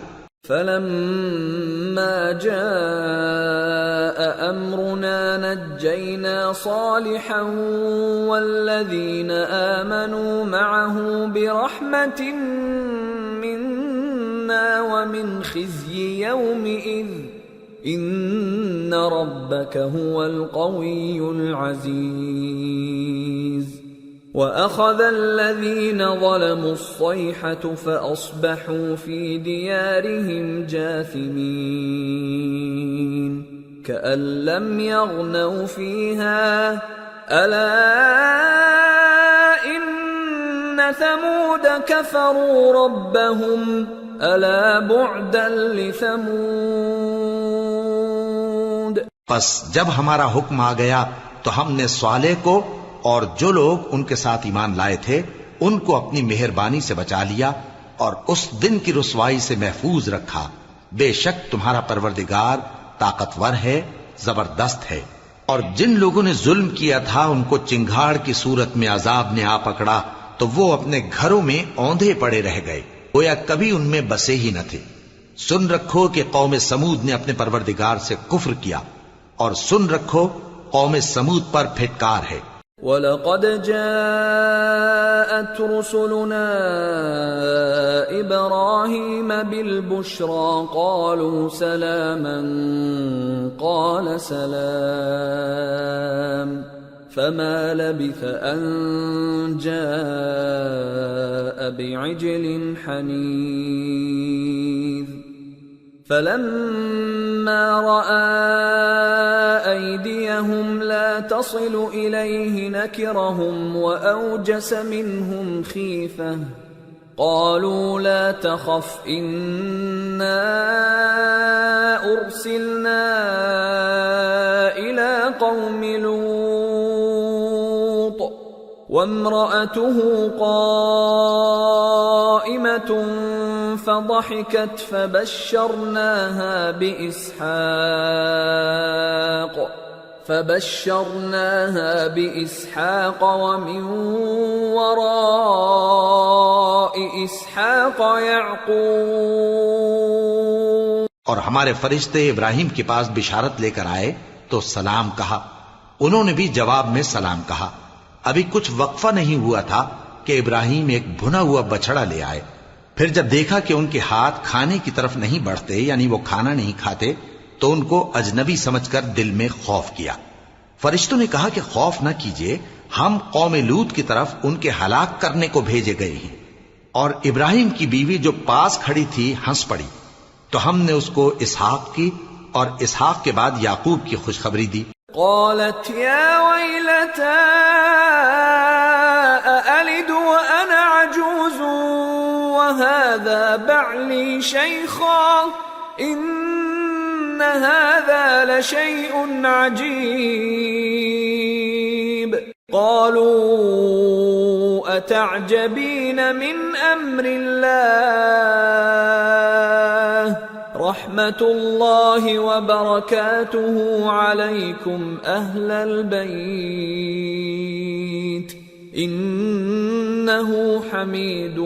فَلَمَّا جَاءَ أَمْرُنَا نَجَّيْنَا صَالِحًا وَالَّذِينَ آمَنُوا مَعَهُ بِرَحْمَةٍ مِنَّا وَمِنْ خِزْيِ يَوْمِئِذٍ إِنَّ رَبَّكَ هُوَ الْقَوِيُّ الْعَزِيزُ۔ وَأَخَذَ الَّذِينَ ظَلَمُوا الصَّيْحَةُ فَأَصْبَحُوا فِي دِيَارِهِمْ جَاثِمِينَ كَأَن لَّمْ يَغْنَوْا فِيهَا أَلَا إِنَّ ثَمُودَ كَفَرُوا رَبَّهُمْ أَلَا بُعْدًا لِثَمُودَ۔ پس جب ہمارا حکم آ گیا تو ہم نے صالح کو اور جو لوگ ان کے ساتھ ایمان لائے تھے ان کو اپنی مہربانی سے بچا لیا اور اس دن کی رسوائی سے محفوظ رکھا۔ بے شک تمہارا پروردگار طاقتور ہے، زبردست ہے۔ اور جن لوگوں نے ظلم کیا تھا ان کو چنگھاڑ کی صورت میں عذاب نے آ پکڑا تو وہ اپنے گھروں میں اوندھے پڑے رہ گئے، گویا کبھی ان میں بسے ہی نہ تھے۔ سن رکھو کہ قوم سمود نے اپنے پروردگار سے کفر کیا، اور سن رکھو قوم سمود پر پھٹکار ہے۔ وَلَقَدْ جَاءَتْ رُسُلُنَا إِبْرَاهِيمَ بِالْبُشْرَى قَالُوا سَلَامًا قَالَ سَلَامٌ فَمَا لَبِثَ أَن جَاءَ بِعِجْلٍ حَنِيذٍ فَلَمَّا رَأَى أَيْدِيَهُمْ لَا تَصِلُ إِلَيْهِ نَكِرَهُمْ وَأَوْجَسَ مِنْهُمْ خِيفَةً قَالُوا لَا تَخَفْ إِنَّا أُرْسِلْنَا إِلَى قَوْمِ لُوطٍ وَامْرَأَتُهُ قَائِمَةٌ فضحكت فبشرناها بإسحاق ومن وراء إسحاق يعقوب. اور ہمارے فرشتے ابراہیم کے پاس بشارت لے کر آئے تو سلام کہا. انہوں نے بھی جواب میں سلام کہا. ابھی کچھ وقفہ نہیں ہوا تھا کہ ابراہیم ایک بھنا ہوا بچڑا لے آئے. پھر جب دیکھا کہ ان کے ہاتھ کھانے کی طرف نہیں بڑھتے، یعنی وہ کھانا نہیں کھاتے، تو ان کو اجنبی سمجھ کر دل میں خوف کیا. فرشتوں نے کہا کہ خوف نہ کیجیے، ہم قوم لوط کی طرف ان کے ہلاک کرنے کو بھیجے گئے ہیں. اور ابراہیم کی بیوی جو پاس کھڑی تھی ہنس پڑی. تو ہم نے اس کو اسحاق کی اور اسحاق کے بعد یعقوب کی خوشخبری دی. قالت یا ویلتا أألد وأنا عجوز وهذا بعلي شيخا إن هذا لشيء عجيب. قالوا أتعجبين من أمر الله رحمة الله وبركاته عليكم أهل البيت إنه حميد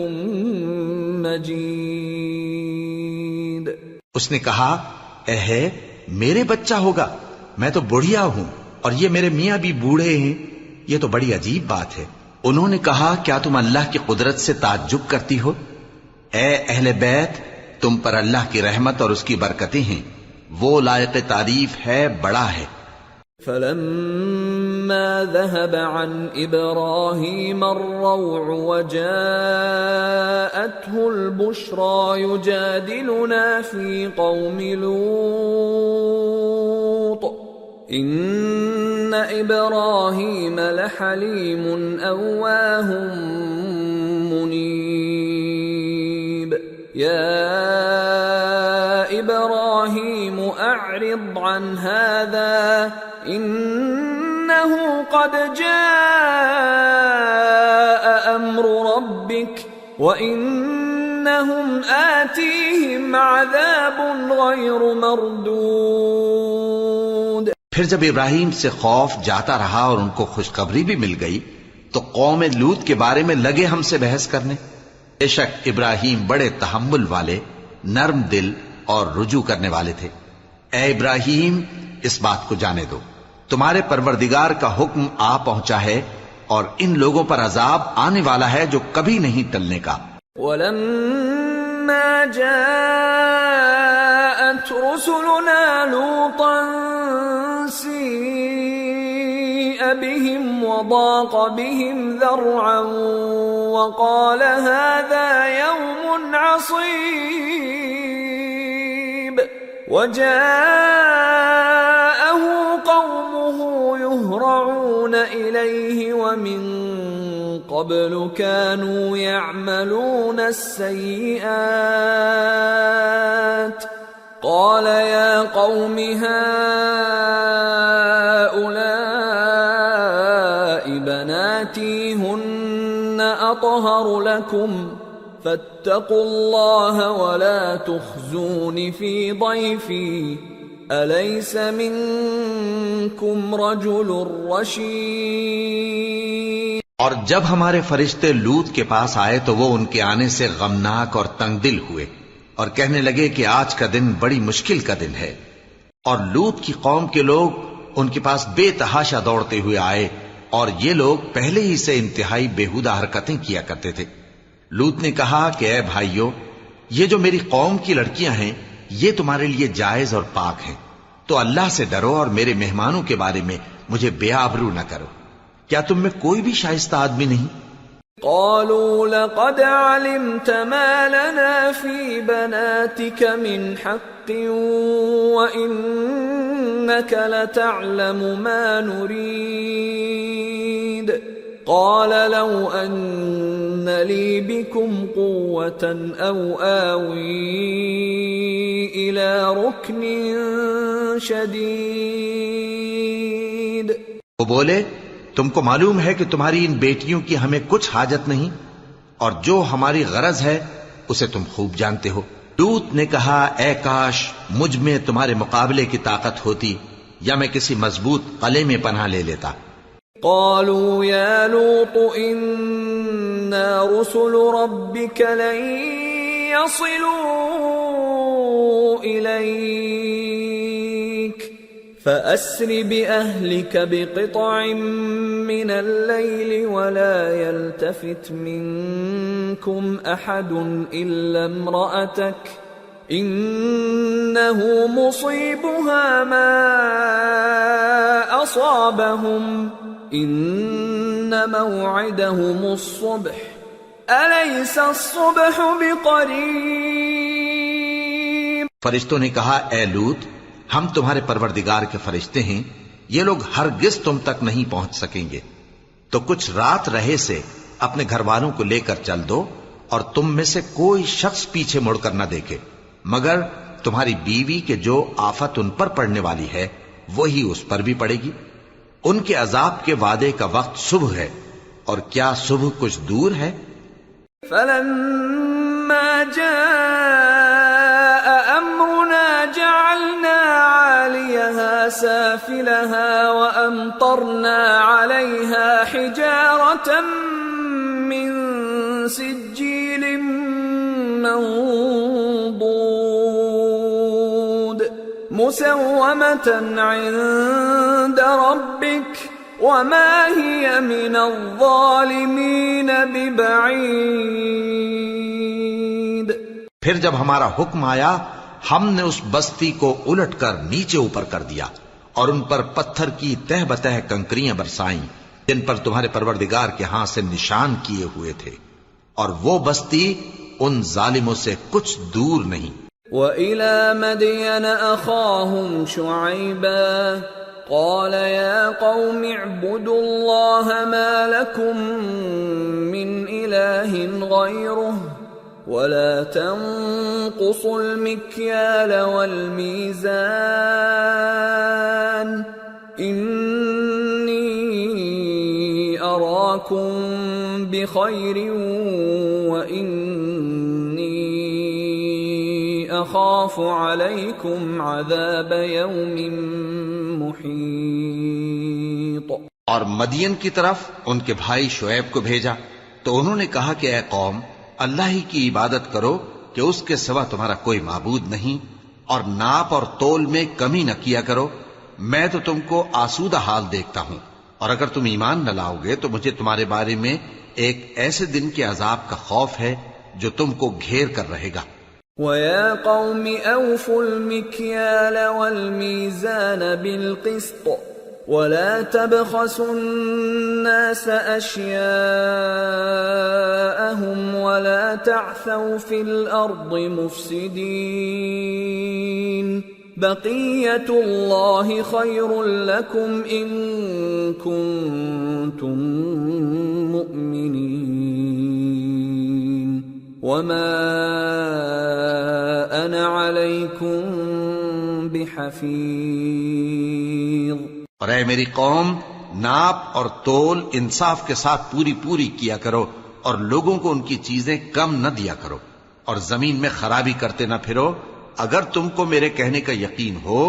مجيد. اس نے کہا اے میرے بچہ ہوگا، میں تو بڑھیا ہوں اور یہ میرے میاں بھی بوڑھے ہیں، یہ تو بڑی عجیب بات ہے. انہوں نے کہا کیا تم اللہ کی قدرت سے تعجب کرتی ہو؟ اے اہل بیت، تم پر اللہ کی رحمت اور اس کی برکتیں ہیں، وہ لائق تعریف ہے، بڑا ہے. فلما ذهب عن إبراهيم الروع وجاءته البشرى يجادلنا في قوم لوط إن إبراهيم لحليم أواه منيب. يا إبراهيم أعرض عن هذا إنه قد جاء أمر ربك وإنهم آتيهم عذاب غير مردود. پھر جب ابراہیم سے خوف جاتا رہا اور ان کو خوشخبری بھی مل گئی تو قوم لوط کے بارے میں لگے ہم سے بحث کرنے. بے شک ابراہیم بڑے تحمل والے، نرم دل اور رجوع کرنے والے تھے. اے ابراہیم، اس بات کو جانے دو، تمہارے پروردگار کا حکم آ پہنچا ہے اور ان لوگوں پر عذاب آنے والا ہے جو کبھی نہیں ٹلنے کا. وَلَمَّا جَاءَتْ رُسُلُنَا لُوطًا سِيءَ بِهِمْ وَضَاقَ بِهِمْ ذَرْعًا وَقَالَ هَذَا يَوْمٌ عَصِيبٌ. وَجَاءَهُ قَوْمُهُ يُهْرَعُونَ إِلَيْهِ وَمِن قَبْلُ كَانُوا يَعْمَلُونَ السَّيِّئَاتِ قَالَ يَا قَوْمِ هَؤُلَاءِ بَنَاتِي هُنَّ أَطْهَرُ لَكُمْ فَاتَّقُوا اللَّهَ وَلَا تُخْزُونِ فِي ضَيْفِي أَلَيْسَ مِنكُمْ رَجُلٌ رَّشِيدٌ. اور جب ہمارے فرشتے لوط کے پاس آئے تو وہ ان کے آنے سے غمناک اور تنگ دل ہوئے اور کہنے لگے کہ آج کا دن بڑی مشکل کا دن ہے. اور لوط کی قوم کے لوگ ان کے پاس بے تحاشا دوڑتے ہوئے آئے اور یہ لوگ پہلے ہی سے انتہائی بےہودہ حرکتیں کیا کرتے تھے۔ لوط نے کہا کہ اے بھائیو، یہ جو میری قوم کی لڑکیاں ہیں یہ تمہارے لیے جائز اور پاک ہیں، تو اللہ سے ڈرو اور میرے مہمانوں کے بارے میں مجھے بے آبرو نہ کرو۔ کیا تم میں کوئی بھی شائستہ آدمی نہیں؟ قالوا لقد علمت ما لنا في بناتك من حق وإنك لتعلم ما نريد قال لو أن لي بكم قوة أو آوي إلى ركن شديد۔ وہ بولے تم کو معلوم ہے کہ تمہاری ان بیٹیوں کی ہمیں کچھ حاجت نہیں، اور جو ہماری غرض ہے اسے تم خوب جانتے ہو۔ لوط نے کہا اے کاش مجھ میں تمہارے مقابلے کی طاقت ہوتی، یا میں کسی مضبوط قلعے میں پناہ لے لیتا۔ قالوا يا لوط إنا رسل ربك لن يصلوا إليك فأسر بأهلك بقطع من الليل ولا يلتفت منكم أحد إلا امرأتك إنه مصيبها ما أصابهم إن موعدهم الصبح أليس الصبح بقريب۔ فرشتوں نے کہا اے لوط، ہم تمہارے پروردگار کے فرشتے ہیں، یہ لوگ ہرگز تم تک نہیں پہنچ سکیں گے، تو کچھ رات رہے سے اپنے گھر والوں کو لے کر چل دو، اور تم میں سے کوئی شخص پیچھے مڑ کر نہ دیکھے مگر تمہاری بیوی کے جو آفت ان پر پڑنے والی ہے وہی اس پر بھی پڑے گی۔ ان کے عذاب کے وعدے کا وقت صبح ہے، اور کیا صبح کچھ دور ہے؟ فلما جاء أمرنا جعلنا عاليها سافلها وأمطرنا عليها حجارة من سجيل منضود مسومة عند ربك وما هي من الظالمين ببعيد۔ پھر جب ہمارا حکم آیا ہم نے اس بستی کو الٹ کر نیچے اوپر کر دیا اور ان پر پتھر کی تہ بتہ کنکریاں برسائیں جن پر تمہارے پروردگار کے ہاں سے نشان کیے ہوئے تھے، اور وہ بستی ان ظالموں سے کچھ دور نہیں۔ وَإِلَى مَدْيَنَ أَخَاهُمْ شُعَيْبًا قَالَ يَا قَوْمِ اعْبُدُوا اللَّهَ مَا لَكُمْ مِنْ إِلَٰهٍ غَيْرُهُ وَلَا تَنقُصُوا الْمِكْيَالَ وَالْمِيزَانَ إِنِّي أَرَاكُمْ بِخَيْرٍ وَإِنِّي أَخَافُ عَلَيْكُمْ عَذَابَ يَوْمٍ محیط۔ اور مدین کی طرف ان کے بھائی شعیب کو بھیجا تو انہوں نے کہا کہ اے قوم، اللہ ہی کی عبادت کرو کہ اس کے سوا تمہارا کوئی معبود نہیں، اور ناپ اور تول میں کمی نہ کیا کرو، میں تو تم کو آسودہ حال دیکھتا ہوں، اور اگر تم ایمان نہ لاؤ گے تو مجھے تمہارے بارے میں ایک ایسے دن کے عذاب کا خوف ہے جو تم کو گھیر کر رہے گا۔ وَيَا قَوْمِ أَوْفُوا الْمِكْيَالَ وَالْمِيزَانَ بِالْقِسْطِ وَلَا تَبْخَسُوا النَّاسَ أَشْيَاءَهُمْ وَلَا تَعْثَوْا فِي الْأَرْضِ مُفْسِدِينَ بَقِيَّةُ اللَّهِ خَيْرٌ لَكُمْ إِن كُنتُم مُؤْمِنِينَ وَمَا أَنَا عَلَيْكُمْ بِحَفِيظٍ۔ اور اے میری قوم، ناپ اور تول انصاف کے ساتھ پوری پوری کیا کرو، اور لوگوں کو ان کی چیزیں کم نہ دیا کرو، اور زمین میں خرابی کرتے نہ پھرو۔ اگر تم کو میرے کہنے کا یقین ہو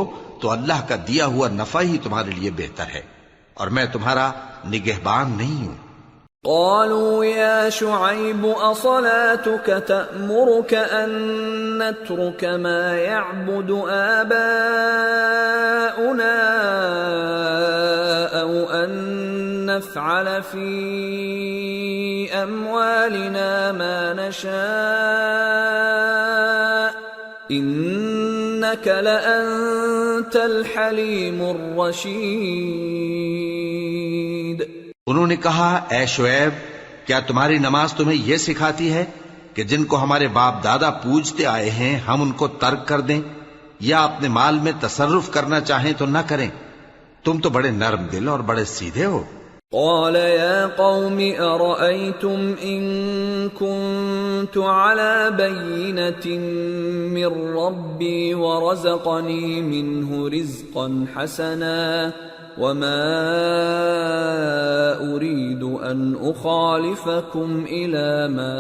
تو اللہ کا دیا ہوا نفع ہی تمہارے لیے بہتر ہے، اور میں تمہارا نگہبان نہیں ہوں۔ قالوا يا شعيب أصلاتك تأمرك أن نترك ما يعبد آباؤنا أو أن نفعل في أموالنا ما نشاء إنك لأنت الحليم الرشيد۔ انہوں نے کہا اے شعیب، کیا تمہاری نماز تمہیں یہ سکھاتی ہے کہ جن کو ہمارے باپ دادا پوجتے آئے ہیں ہم ان کو ترک کر دیں یا اپنے مال میں تصرف کرنا چاہیں تو نہ کریں؟ تم تو بڑے نرم دل اور بڑے سیدھے ہو۔ قال يا قوم أرأيتم إن كنت على بينة من ربي ورزقني منه رزقا حسنا وما أريد أن أخالفكم إلى ما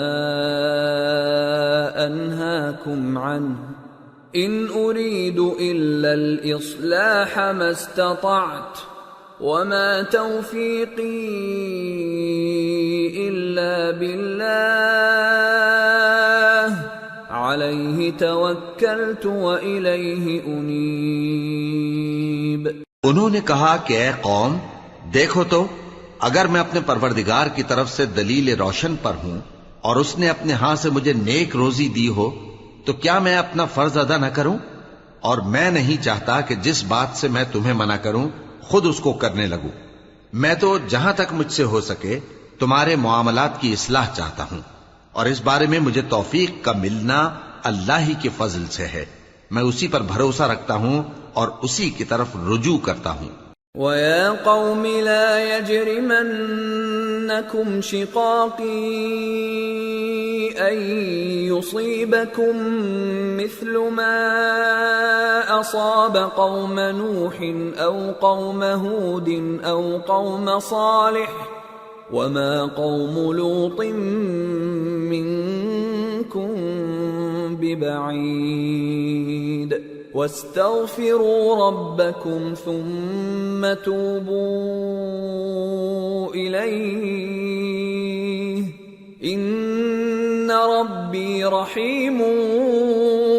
أنهاكم عنه إن أريد إلا الإصلاح ما استطعت وما توفيقي إلا بالله عليه توكلت وإليه أنيب۔ انہوں نے کہا کہ اے قوم، دیکھو تو اگر میں اپنے پروردگار کی طرف سے دلیل روشن پر ہوں اور اس نے اپنے ہاں سے مجھے نیک روزی دی ہو تو کیا میں اپنا فرض ادا نہ کروں؟ اور میں نہیں چاہتا کہ جس بات سے میں تمہیں منع کروں خود اس کو کرنے لگوں۔ میں تو جہاں تک مجھ سے ہو سکے تمہارے معاملات کی اصلاح چاہتا ہوں، اور اس بارے میں مجھے توفیق کا ملنا اللہ ہی کے فضل سے ہے۔ میں اسی پر بھروسہ رکھتا ہوں اور اسی کی طرف رجوع کرتا ہوں۔ وَيَا قَوْمِ لَا يَجْرِمَنَّكُمْ شِقَاقِي أَن يُصِيبَكُم مِّثْلُ مَا أَصَابَ قَوْمَ نُوحٍ أَوْ قَوْمَ هُودٍ أَوْ قَوْمَ صَالِحٍ وَمَا قَوْمُ لُوطٍ مِّنكُم بِبَعِيدٍ وَاسْتَغْفِرُوا رَبَّكُمْ ثُمَّ تُوبُوا إِلَيْهِ إِنَّ رَبِّي رَحِيمٌ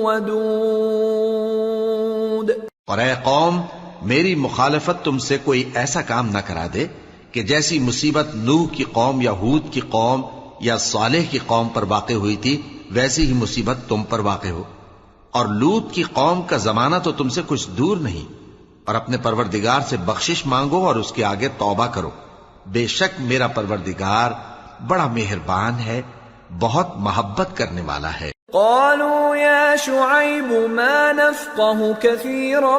وَدُودٌ۔ اور اے قوم، میری مخالفت تم سے کوئی ایسا کام نہ کرا دے کہ جیسی مصیبت نوح کی قوم یا ہود کی قوم یا صالح کی قوم پر واقع ہوئی تھی ویسی ہی مصیبت تم پر واقع ہو۔ اور لوط کی قوم کا زمانہ تو تم سے کچھ دور نہیں۔ اور اپنے پروردگار سے بخشش مانگو اور اس کے آگے توبہ کرو، بے شک میرا پروردگار بڑا مہربان ہے، بہت محبت کرنے والا ہے۔ قالوا يا شعيب ما نفقه كثيرا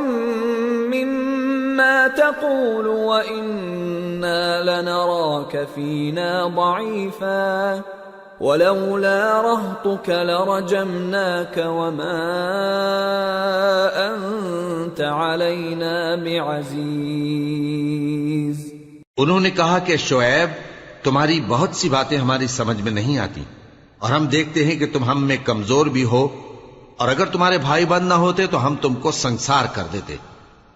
مما تقول وإنا لنراك فينا ضعيفا ولولا رهطك لرجمناك وما أنت علينا بعزيز۔ انہوں نے کہا کہ شعیب، تمہاری بہت سی باتیں ہماری سمجھ میں نہیں آتی، اور ہم دیکھتے ہیں کہ تم ہم میں کمزور بھی ہو، اور اگر تمہارے بھائی بند نہ ہوتے تو ہم تم کو سنسار کر دیتے،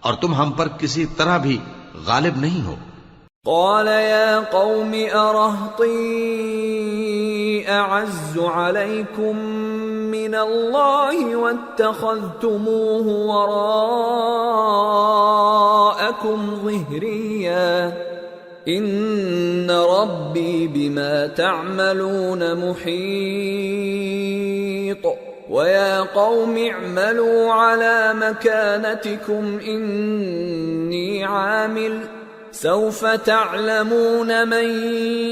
اور تم ہم پر کسی طرح بھی غالب نہیں ہو۔ قال يا قوم أرهطي أعز عليكم من الله واتخذتموه وراءكم ظهريا إن ربي بما تعملون محيط ويا قوم اعملوا على مكانتكم إني عامل سوف تعلمون من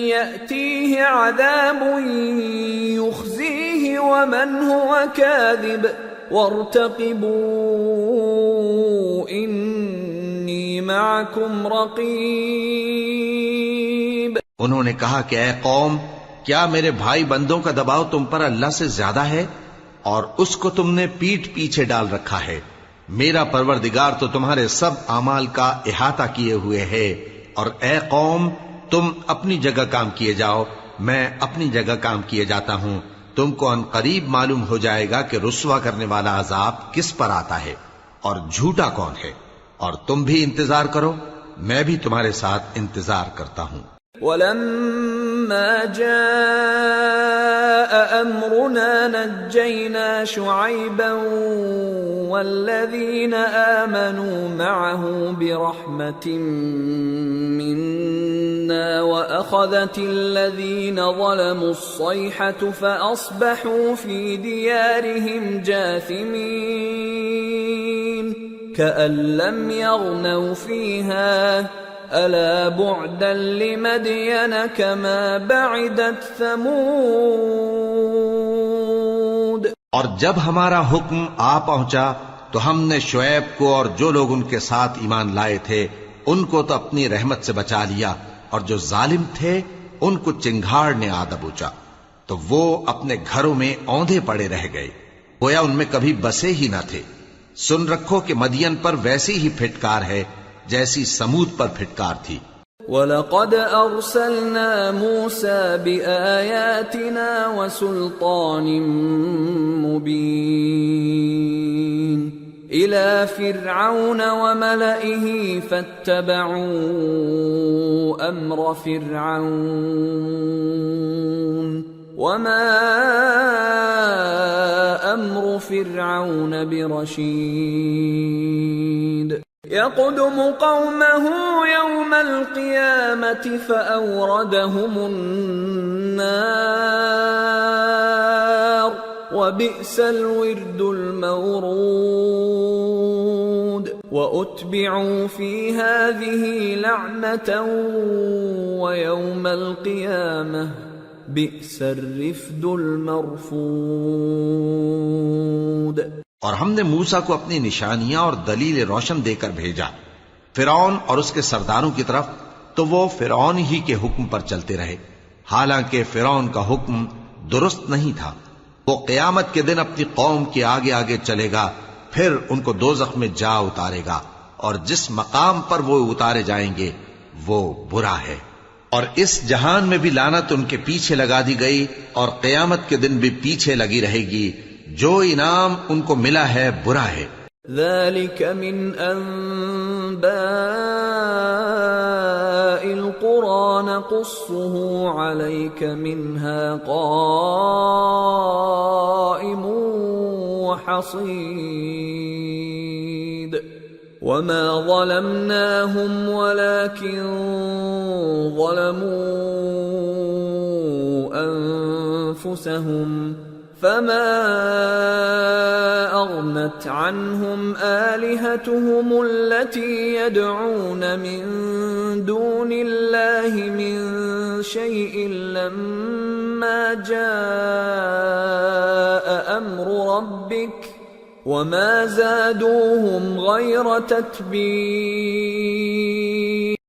يأتيه عذاب يخزيه ومن هو كاذب وارتقبوا إني معكم رقيب۔ انہوں نے کہا کہ اے قوم، کیا میرے بھائی بندوں کا دباؤ تم پر اللہ سے زیادہ ہے اور اس کو تم نے پیٹھ پیچھے ڈال رکھا ہے؟ میرا پروردگار تو تمہارے سب اعمال کا احاطہ کیے ہوئے ہے، اور اے قوم تم اپنی جگہ کام کیے جاؤ، میں اپنی جگہ کام کیے جاتا ہوں۔ تم کو ان قریب معلوم ہو جائے گا کہ رسوا کرنے والا عذاب کس پر آتا ہے اور جھوٹا کون ہے، اور تم بھی انتظار کرو، میں بھی تمہارے ساتھ انتظار کرتا ہوں۔ ولما جاء أمرنا نجينا شعيبا والذين آمنوا معه برحمة منا وأخذت الذين ظلموا الصيحة فأصبحوا في ديارهم جاثمين كأن لم يغنوا فيها ألا بعدا لمدين كما بعدت ثمود. اور جب ہمارا حکم آ پہنچا تو ہم نے شعیب کو اور جو لوگ ان کے ساتھ ایمان لائے تھے ان کو تو اپنی رحمت سے بچا لیا، اور جو ظالم تھے ان کو چنگھاڑ نے آ دبوچا تو وہ اپنے گھروں میں اوندھے پڑے رہ گئے، گویا ان میں کبھی بسے ہی نہ تھے. سن رکھو کہ مدین پر ویسی ہی پھٹکار ہے جیسی سمود پر پھٹکار تھی. وَلَقَدْ أَرْسَلْنَا مُوسَى بِآيَاتِنَا وَسُلْطَانٍ مُبِينٍ إِلَى فِرْعَوْنَ وَمَلَئِهِ فَاتَّبَعُوا أَمْرَ فِرْعَوْنَ وَمَا أَمْرُ فِرْعَوْنَ بِرَشِيدٍ يَقْدُمُ قَوْمَهُ يَوْمَ الْقِيَامَةِ فَأَوْرَدَهُمُ النَّارَ وَبِئْسَ الْوِرْدُ الْمَوْرُودُ وَأُتْبِعُوا فِي هَذِهِ لَعْنَةً وَيَوْمَ الْقِيَامَةِ بِئْسَ الرِّفْدُ الْمَرْفُودُ. اور ہم نے موسیٰ کو اپنی نشانیاں اور دلیل روشن دے کر بھیجا فرعون اور اس کے سرداروں کی طرف، تو وہ فرعون ہی کے حکم پر چلتے رہے، حالانکہ فرعون کا حکم درست نہیں تھا. وہ قیامت کے دن اپنی قوم کے آگے آگے چلے گا، پھر ان کو دوزخ میں جا اتارے گا، اور جس مقام پر وہ اتارے جائیں گے وہ برا ہے. اور اس جہان میں بھی لعنت ان کے پیچھے لگا دی گئی، اور قیامت کے دن بھی پیچھے لگی رہے گی. جو انعام ان کو ملا ہے برا ہے. ذلك من أنباء القرى نقصه عليك منها قائم وحصيد وما ظلمناهم ولكن ظلموا أنفسهم فما أغنت عنهم آلهتهم التي يدعون من دون الله من شيء لما جاء أمر ربك وما زادوهم غير تتبيب.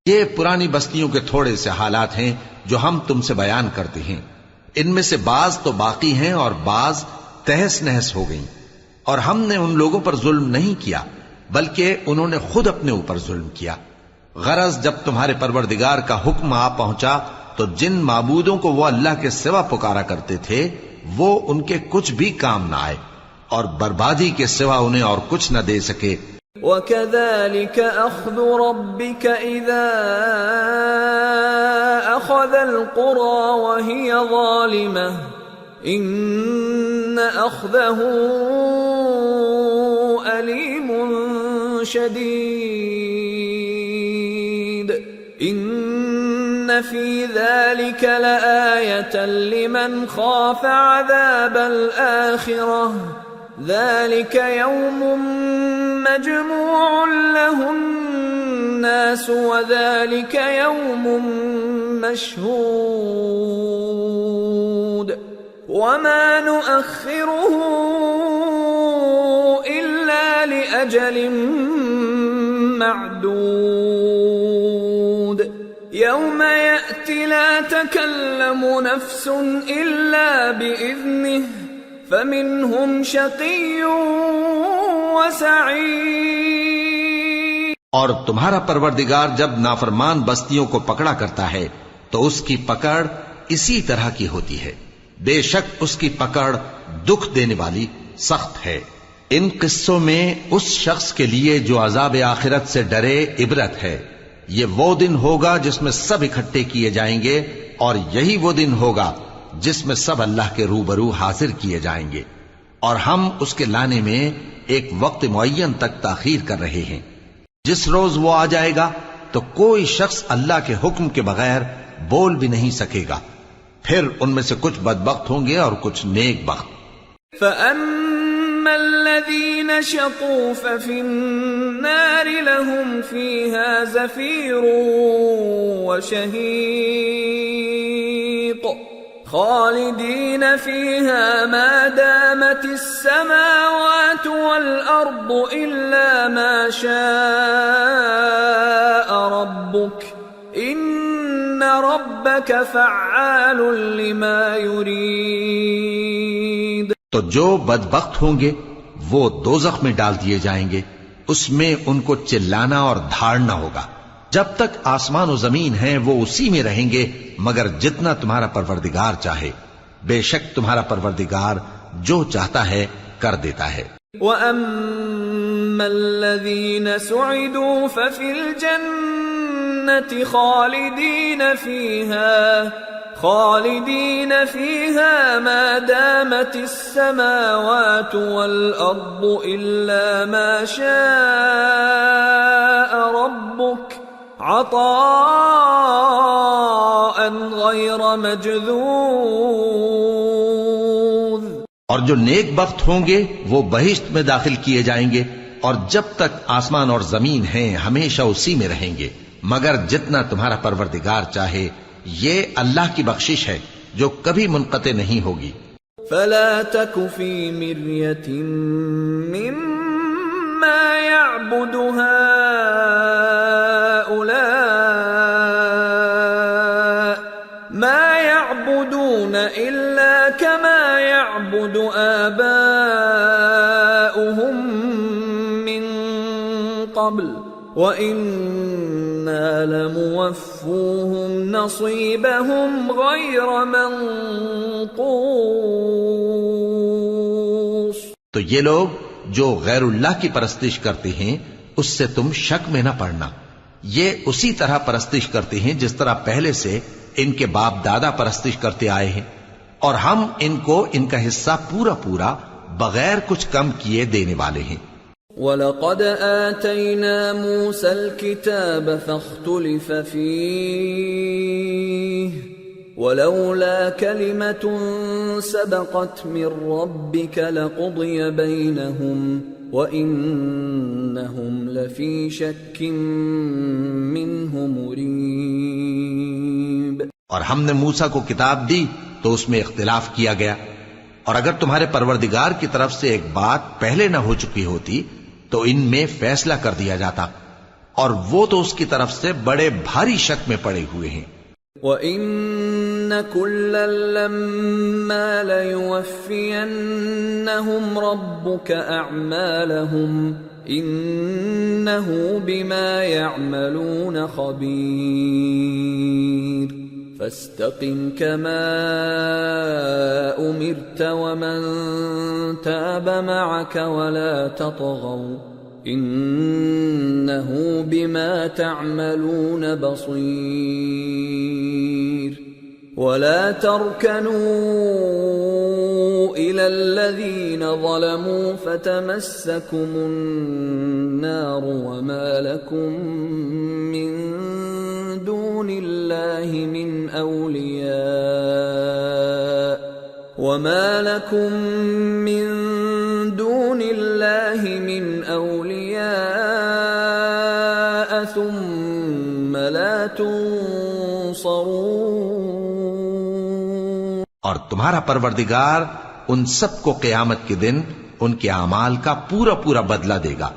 یہ پرانی بستیوں کے تھوڑے سے حالات ہیں جو ہم تم سے بیان کرتے ہیں. ان میں سے بعض تو باقی ہیں اور بعض تہس نہس ہو گئیں. اور ہم نے ان لوگوں پر ظلم نہیں کیا بلکہ انہوں نے خود اپنے اوپر ظلم کیا. غرض جب تمہارے پروردگار کا حکم آ پہنچا تو جن معبودوں کو وہ اللہ کے سوا پکارا کرتے تھے وہ ان کے کچھ بھی کام نہ آئے اور بربادی کے سوا انہیں اور کچھ نہ دے سکے. وَكَذَلِكَ أَخْذُ رَبِّكَ إِذَا أَخَذَ الْقُرَى وَهِيَ ظَالِمَةٌ إِنَّ أَخْذَهُ أَلِيمٌ شَدِيدٌ إِنَّ فِي ذَلِكَ لَآيَةً لِمَنْ خَافَ عَذَابَ الْآخِرَةِ ذَلِكَ يَوْمٌ مَجْمُوعٌ لَهُ النَّاسُ وَذَلِكَ يَوْمٌ مَشْهُودٌ وَمَا نُؤَخِّرُهُ إِلَّا لِأَجَلٍ مَّعْدُودٍ يَوْمَ يَأْتِ لَا تَكَلَّمُ نَفْسٌ إِلَّا بِإِذْنِهِ فَمِنْهُمْ شَقِيٌّ وَسَعِيدٌ. اور تمہارا پروردگار جب نافرمان بستیوں کو پکڑا کرتا ہے تو اس کی پکڑ اسی طرح کی ہوتی ہے. بے شک اس کی پکڑ دکھ دینے والی سخت ہے. ان قصوں میں اس شخص کے لیے جو عذاب آخرت سے ڈرے عبرت ہے. یہ وہ دن ہوگا جس میں سب اکٹھے کیے جائیں گے، اور یہی وہ دن ہوگا جس میں سب اللہ کے روبرو حاضر کیے جائیں گے، اور ہم اس کے لانے میں ایک وقت معین تک تاخیر کر رہے ہیں۔ جس روز وہ آ جائے گا تو کوئی شخص اللہ کے حکم کے بغیر بول بھی نہیں سکے گا، پھر ان میں سے کچھ بدبخت ہوں گے اور کچھ نیک بخت۔ فَأَمَّا الَّذِينَ شَقُوا فَفِي النَّارِ لَهُمْ فِيهَا زَفِيرٌ وَشَهِيقٌ خَالِدِينَ فِيهَا مَا دَامَتِ السَّمَاوَاتُ وَالْأَرْضُ إِلَّا مَا شَاءَ رَبُّكَ إِنَّ رَبَّكَ فَعَّالٌ لِمَا يُرِيدُ۔ تو جو بدبخت ہوں گے وہ دوزخ میں ڈال دیے جائیں گے، اس میں ان کو چلانا اور دھاڑنا ہوگا۔ جب تک آسمان و زمین ہیں وہ اسی میں رہیں گے مگر جتنا تمہارا پروردگار چاہے، بے شک تمہارا پروردگار جو چاہتا ہے کر دیتا ہے۔ وَأَمَّا الَّذِينَ سُعِدُوا فَفِي الْجَنَّةِ خالدين فيها ما دامت السماوات والأرض إلا ما شاء ربك عطاء غير مجذوذ۔ اور جو نیک بخت ہوں گے وہ بہشت میں داخل کیے جائیں گے، اور جب تک آسمان اور زمین ہیں ہمیشہ اسی میں رہیں گے مگر جتنا تمہارا پروردگار چاہے، یہ اللہ کی بخشش ہے جو کبھی منقطع نہیں ہوگی۔ فلا تك في مرية مما يعبد هؤلاء ما يعبدون إلا كما يعبد آباؤهم من قبل وَإِنَّا لَمُوَفُّوهُمْ نَصِيبَهُمْ غَيْرَ مَنْقُوصٍ۔ تو یہ لوگ جو غیر اللہ کی پرستش کرتے ہیں اس سے تم شک میں نہ پڑنا، یہ اسی طرح پرستش کرتے ہیں جس طرح پہلے سے ان کے باپ دادا پرستش کرتے آئے ہیں، اور ہم ان کو ان کا حصہ پورا پورا بغیر کچھ کم کیے دینے والے ہیں۔ وَلَقَدْ آتَيْنَا مُوسَى الْكِتَابَ فَاخْتُلِفَ فِيهِ وَلَوْلَا كَلِمَةٌ سَبَقَتْ مِنْ رَبِّكَ لَقُضِيَ بَيْنَهُمْ وَإِنَّهُمْ لَفِي شَكٍّ مِّنْهُ مُرِيبٍ۔ اور ہم نے موسیٰ کو کتاب دی تو اس میں اختلاف کیا گیا، اور اگر تمہارے پروردگار کی طرف سے ایک بات پہلے نہ ہو چکی ہوتی تو ان میں فیصلہ کر دیا جاتا، اور وہ تو اس کی طرف سے بڑے بھاری شک میں پڑے ہوئے ہیں۔ وَإِنَّ كُلًّا لَمَّا لَيُوَفِّيَنَّهُمْ رَبُّكَ أَعْمَالَهُمْ إِنَّهُ بِمَا يَعْمَلُونَ خَبِيرٌ۔ فَاسْتَقِمْ كَمَا أُمِرْتَ وَمَنْ تَابَ مَعَكَ وَلَا تَطْغَوْا إِنَّهُ بِمَا تَعْمَلُونَ بَصِيرٌ۔ وَلَا تَرْكَنُوا إِلَى الَّذِينَ ظَلَمُوا فَتَمَسَّكُمُ النَّارُ وَمَا لَكُمْ مِنْ دُونِ اللَّهِ مِنْ أَوْلِيَاءَ ثُمَّ لَا تُنصَرُونَ۔ اور تمہارا پروردگار ان سب کو قیامت کے دن ان کے اعمال کا پورا پورا بدلہ دے گا،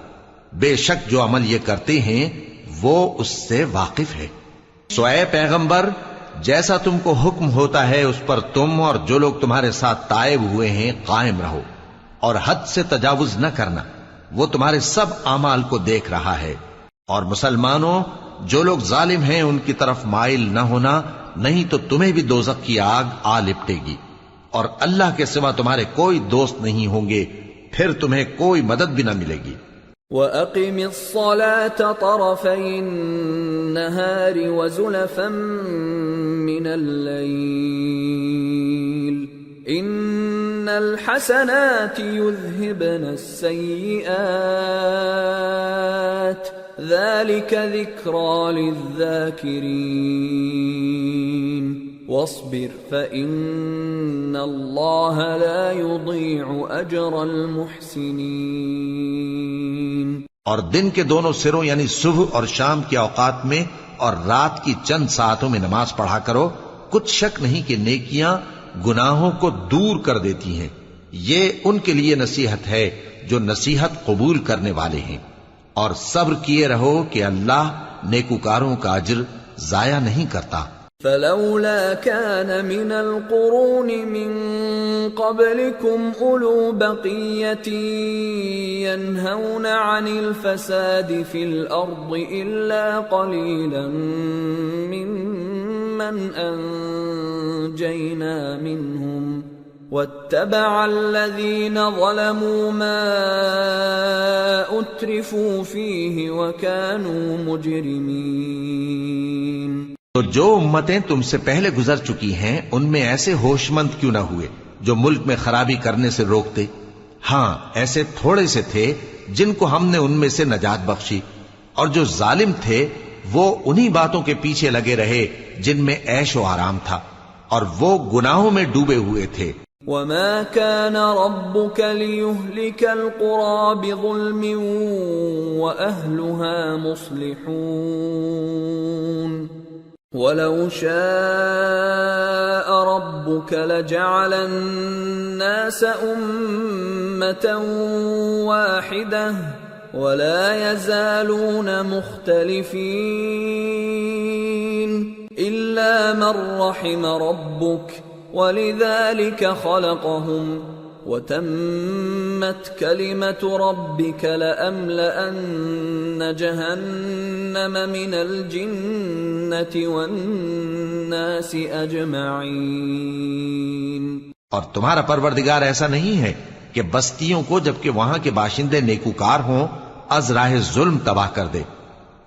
بے شک جو عمل یہ کرتے ہیں وہ اس سے واقف ہے۔ سو اے پیغمبر، جیسا تم کو حکم ہوتا ہے اس پر تم اور جو لوگ تمہارے ساتھ تائب ہوئے ہیں قائم رہو، اور حد سے تجاوز نہ کرنا، وہ تمہارے سب اعمال کو دیکھ رہا ہے۔ اور مسلمانوں، جو لوگ ظالم ہیں ان کی طرف مائل نہ ہونا، نہیں تو تمہیں بھی دوزخ کی آگ آ لپٹے گی، اور اللہ کے سوا تمہارے کوئی دوست نہیں ہوں گے، پھر تمہیں کوئی مدد بھی نہ ملے گی۔ وَأَقِمِ الصَّلَاةَ طَرَفَيِ النَّهَارِ وَزُلَفًا مِّنَ اللَّيْلِ إِنَّ الْحَسَنَاتِ يُذْهِبْنَ السَّيِّئَاتِ ذَلِكَ ذِكْرَى لِلذَّاكِرِينَ وَاصْبِرْ فَإِنَّ اللَّهَ لَا يُضِيعُ أَجْرَ الْمُحْسِنِينَ۔ اور دن کے دونوں سروں یعنی صبح اور شام کے اوقات میں اور رات کی چند ساعتوں میں نماز پڑھا کرو، کچھ شک نہیں کہ نیکیاں گناہوں کو دور کر دیتی ہیں۔ یہ ان کے لیے نصیحت ہے جو نصیحت قبول کرنے والے ہیں، اور صبر کیے رہو کہ اللہ نیکوکاروں کا اجر ضائع نہیں کرتا۔ فلولا كان من القرون من قبلكم أولو بقية ينهون عن الفساد في الأرض إلا قليلا ممن أنجينا منهم واتبع الذين ظلموا ما أترفوا فيه وكانوا مجرمين۔ تو جو امتیں تم سے پہلے گزر چکی ہیں ان میں ایسے ہوش مند کیوں نہ ہوئے جو ملک میں خرابی کرنے سے روکتے؟ ہاں ایسے تھوڑے سے تھے جن کو ہم نے ان میں سے نجات بخشی، اور جو ظالم تھے وہ انہی باتوں کے پیچھے لگے رہے جن میں عیش و آرام تھا، اور وہ گناہوں میں ڈوبے ہوئے تھے۔ وَمَا كَانَ رَبُّكَ لِيُهْلِكَ الْقُرَى بِظُلْمٍ وَأَهْلُهَا مُصْلِحُونَ وَلَوْ شَاءَ رَبُّكَ لَجَعَلَ النَّاسَ أُمَّةً وَاحِدَةً وَلَا يَزَالُونَ مُخْتَلِفِينَ إِلَّا مَن رَّحِمَ رَبُّكَ وَلِذَلِكَ خَلَقَهُمْ وَتَمَّتْ كَلِمَةُ رَبِّكَ لَأَمْلَأَنَّ جَهَنَّمَ مِنَ الْجِنَّةِ وَالنَّاسِ أَجْمَعِينَ۔ اور تمہارا پروردگار ایسا نہیں ہے کہ بستیوں کو جبکہ وہاں کے باشندے نیکوکار ہوں از راہ ظلم تباہ کر دے،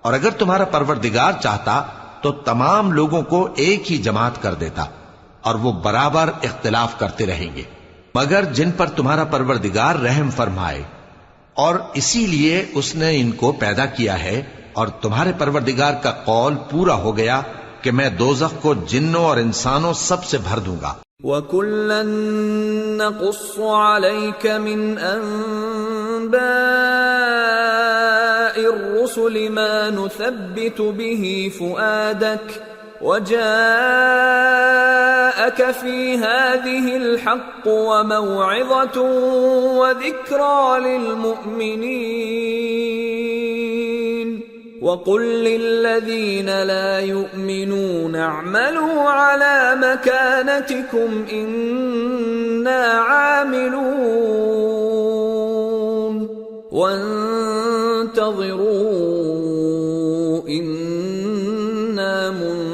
اور اگر تمہارا پروردگار چاہتا تو تمام لوگوں کو ایک ہی جماعت کر دیتا، اور وہ برابر اختلاف کرتے رہیں گے، مگر جن پر تمہارا پروردگار رحم فرمائے، اور اسی لیے اس نے ان کو پیدا کیا ہے۔ اور تمہارے پروردگار کا قول پورا ہو گیا کہ میں دوزخ کو جنوں اور انسانوں سب سے بھر دوں گا۔ وَكُلًّا نَّقُصُّ عَلَيْكَ مِنْ أَنبَاءِ الرُّسُلِ مَا نُثَبِّتُ بِهِ فُؤَادَكَ وَجَاءَكَ فِي هَٰذِهِ الْحَقُّ وَمَوْعِظَةٌ وَذِكْرَىٰ لِلْمُؤْمِنِينَ وَقُل لِّلَّذِينَ لَا يُؤْمِنُونَ اعْمَلُوا عَلَىٰ مَكَانَتِكُمْ إِنَّا عَامِلُونَ وَانتَظِرُوا إِنَّا منتظرون۔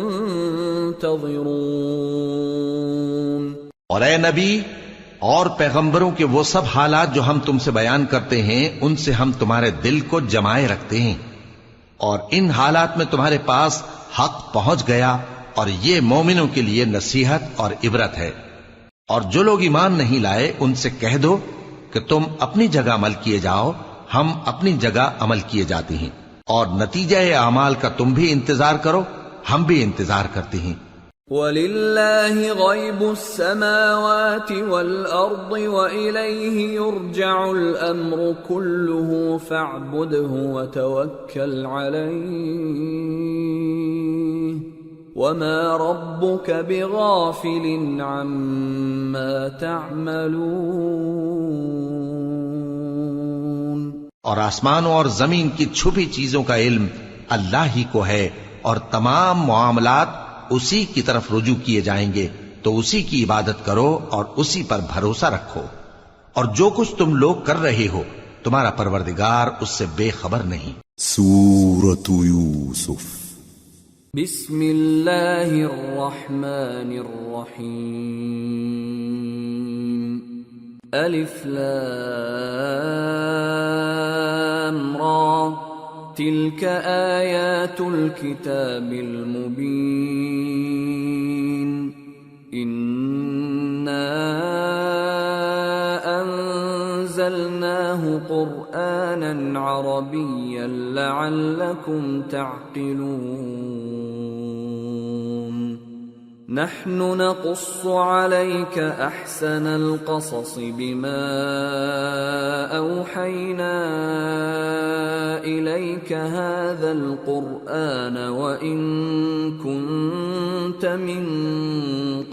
اور اے نبی اور پیغمبروں کے وہ سب حالات جو ہم تم سے بیان کرتے ہیں ان سے ہم تمہارے دل کو جمائے رکھتے ہیں، اور ان حالات میں تمہارے پاس حق پہنچ گیا، اور یہ مومنوں کے لیے نصیحت اور عبرت ہے۔ اور جو لوگ ایمان نہیں لائے ان سے کہہ دو کہ تم اپنی جگہ عمل کیے جاؤ، ہم اپنی جگہ عمل کیے جاتے ہیں، اور نتیجہ اعمال کا تم بھی انتظار کرو، ہم بھی انتظار کرتے ہیں۔ وَلِلَّهِ غَيْبُ السَّمَاوَاتِ وَالْأَرْضِ وَإِلَيْهِ يُرْجَعُ الْأَمْرُ كُلُّهُ فَاعْبُدْهُ وَتَوَكَّلْ عَلَيْهِ وَمَا رَبُّكَ بِغَافِلٍ عَمَّا تَعْمَلُونَ۔ اور آسمانوں اور زمین کی چھپی چیزوں کا علم اللہ ہی کو ہے، اور تمام معاملات اسی کی طرف رجوع کیے جائیں گے، تو اسی کی عبادت کرو اور اسی پر بھروسہ رکھو، اور جو کچھ تم لوگ کر رہے ہو تمہارا پروردگار اس سے بے خبر نہیں۔ سورة یوسف بسم اللہ الرحمن الرحیم الف لام را تلك آیات الکتاب المبین انا انزلناه قرآنا عربیا لعلکم تعقلون نحن نقص عليك احسن القصص بما اوحينا اليك هذا القرآن وان كنت من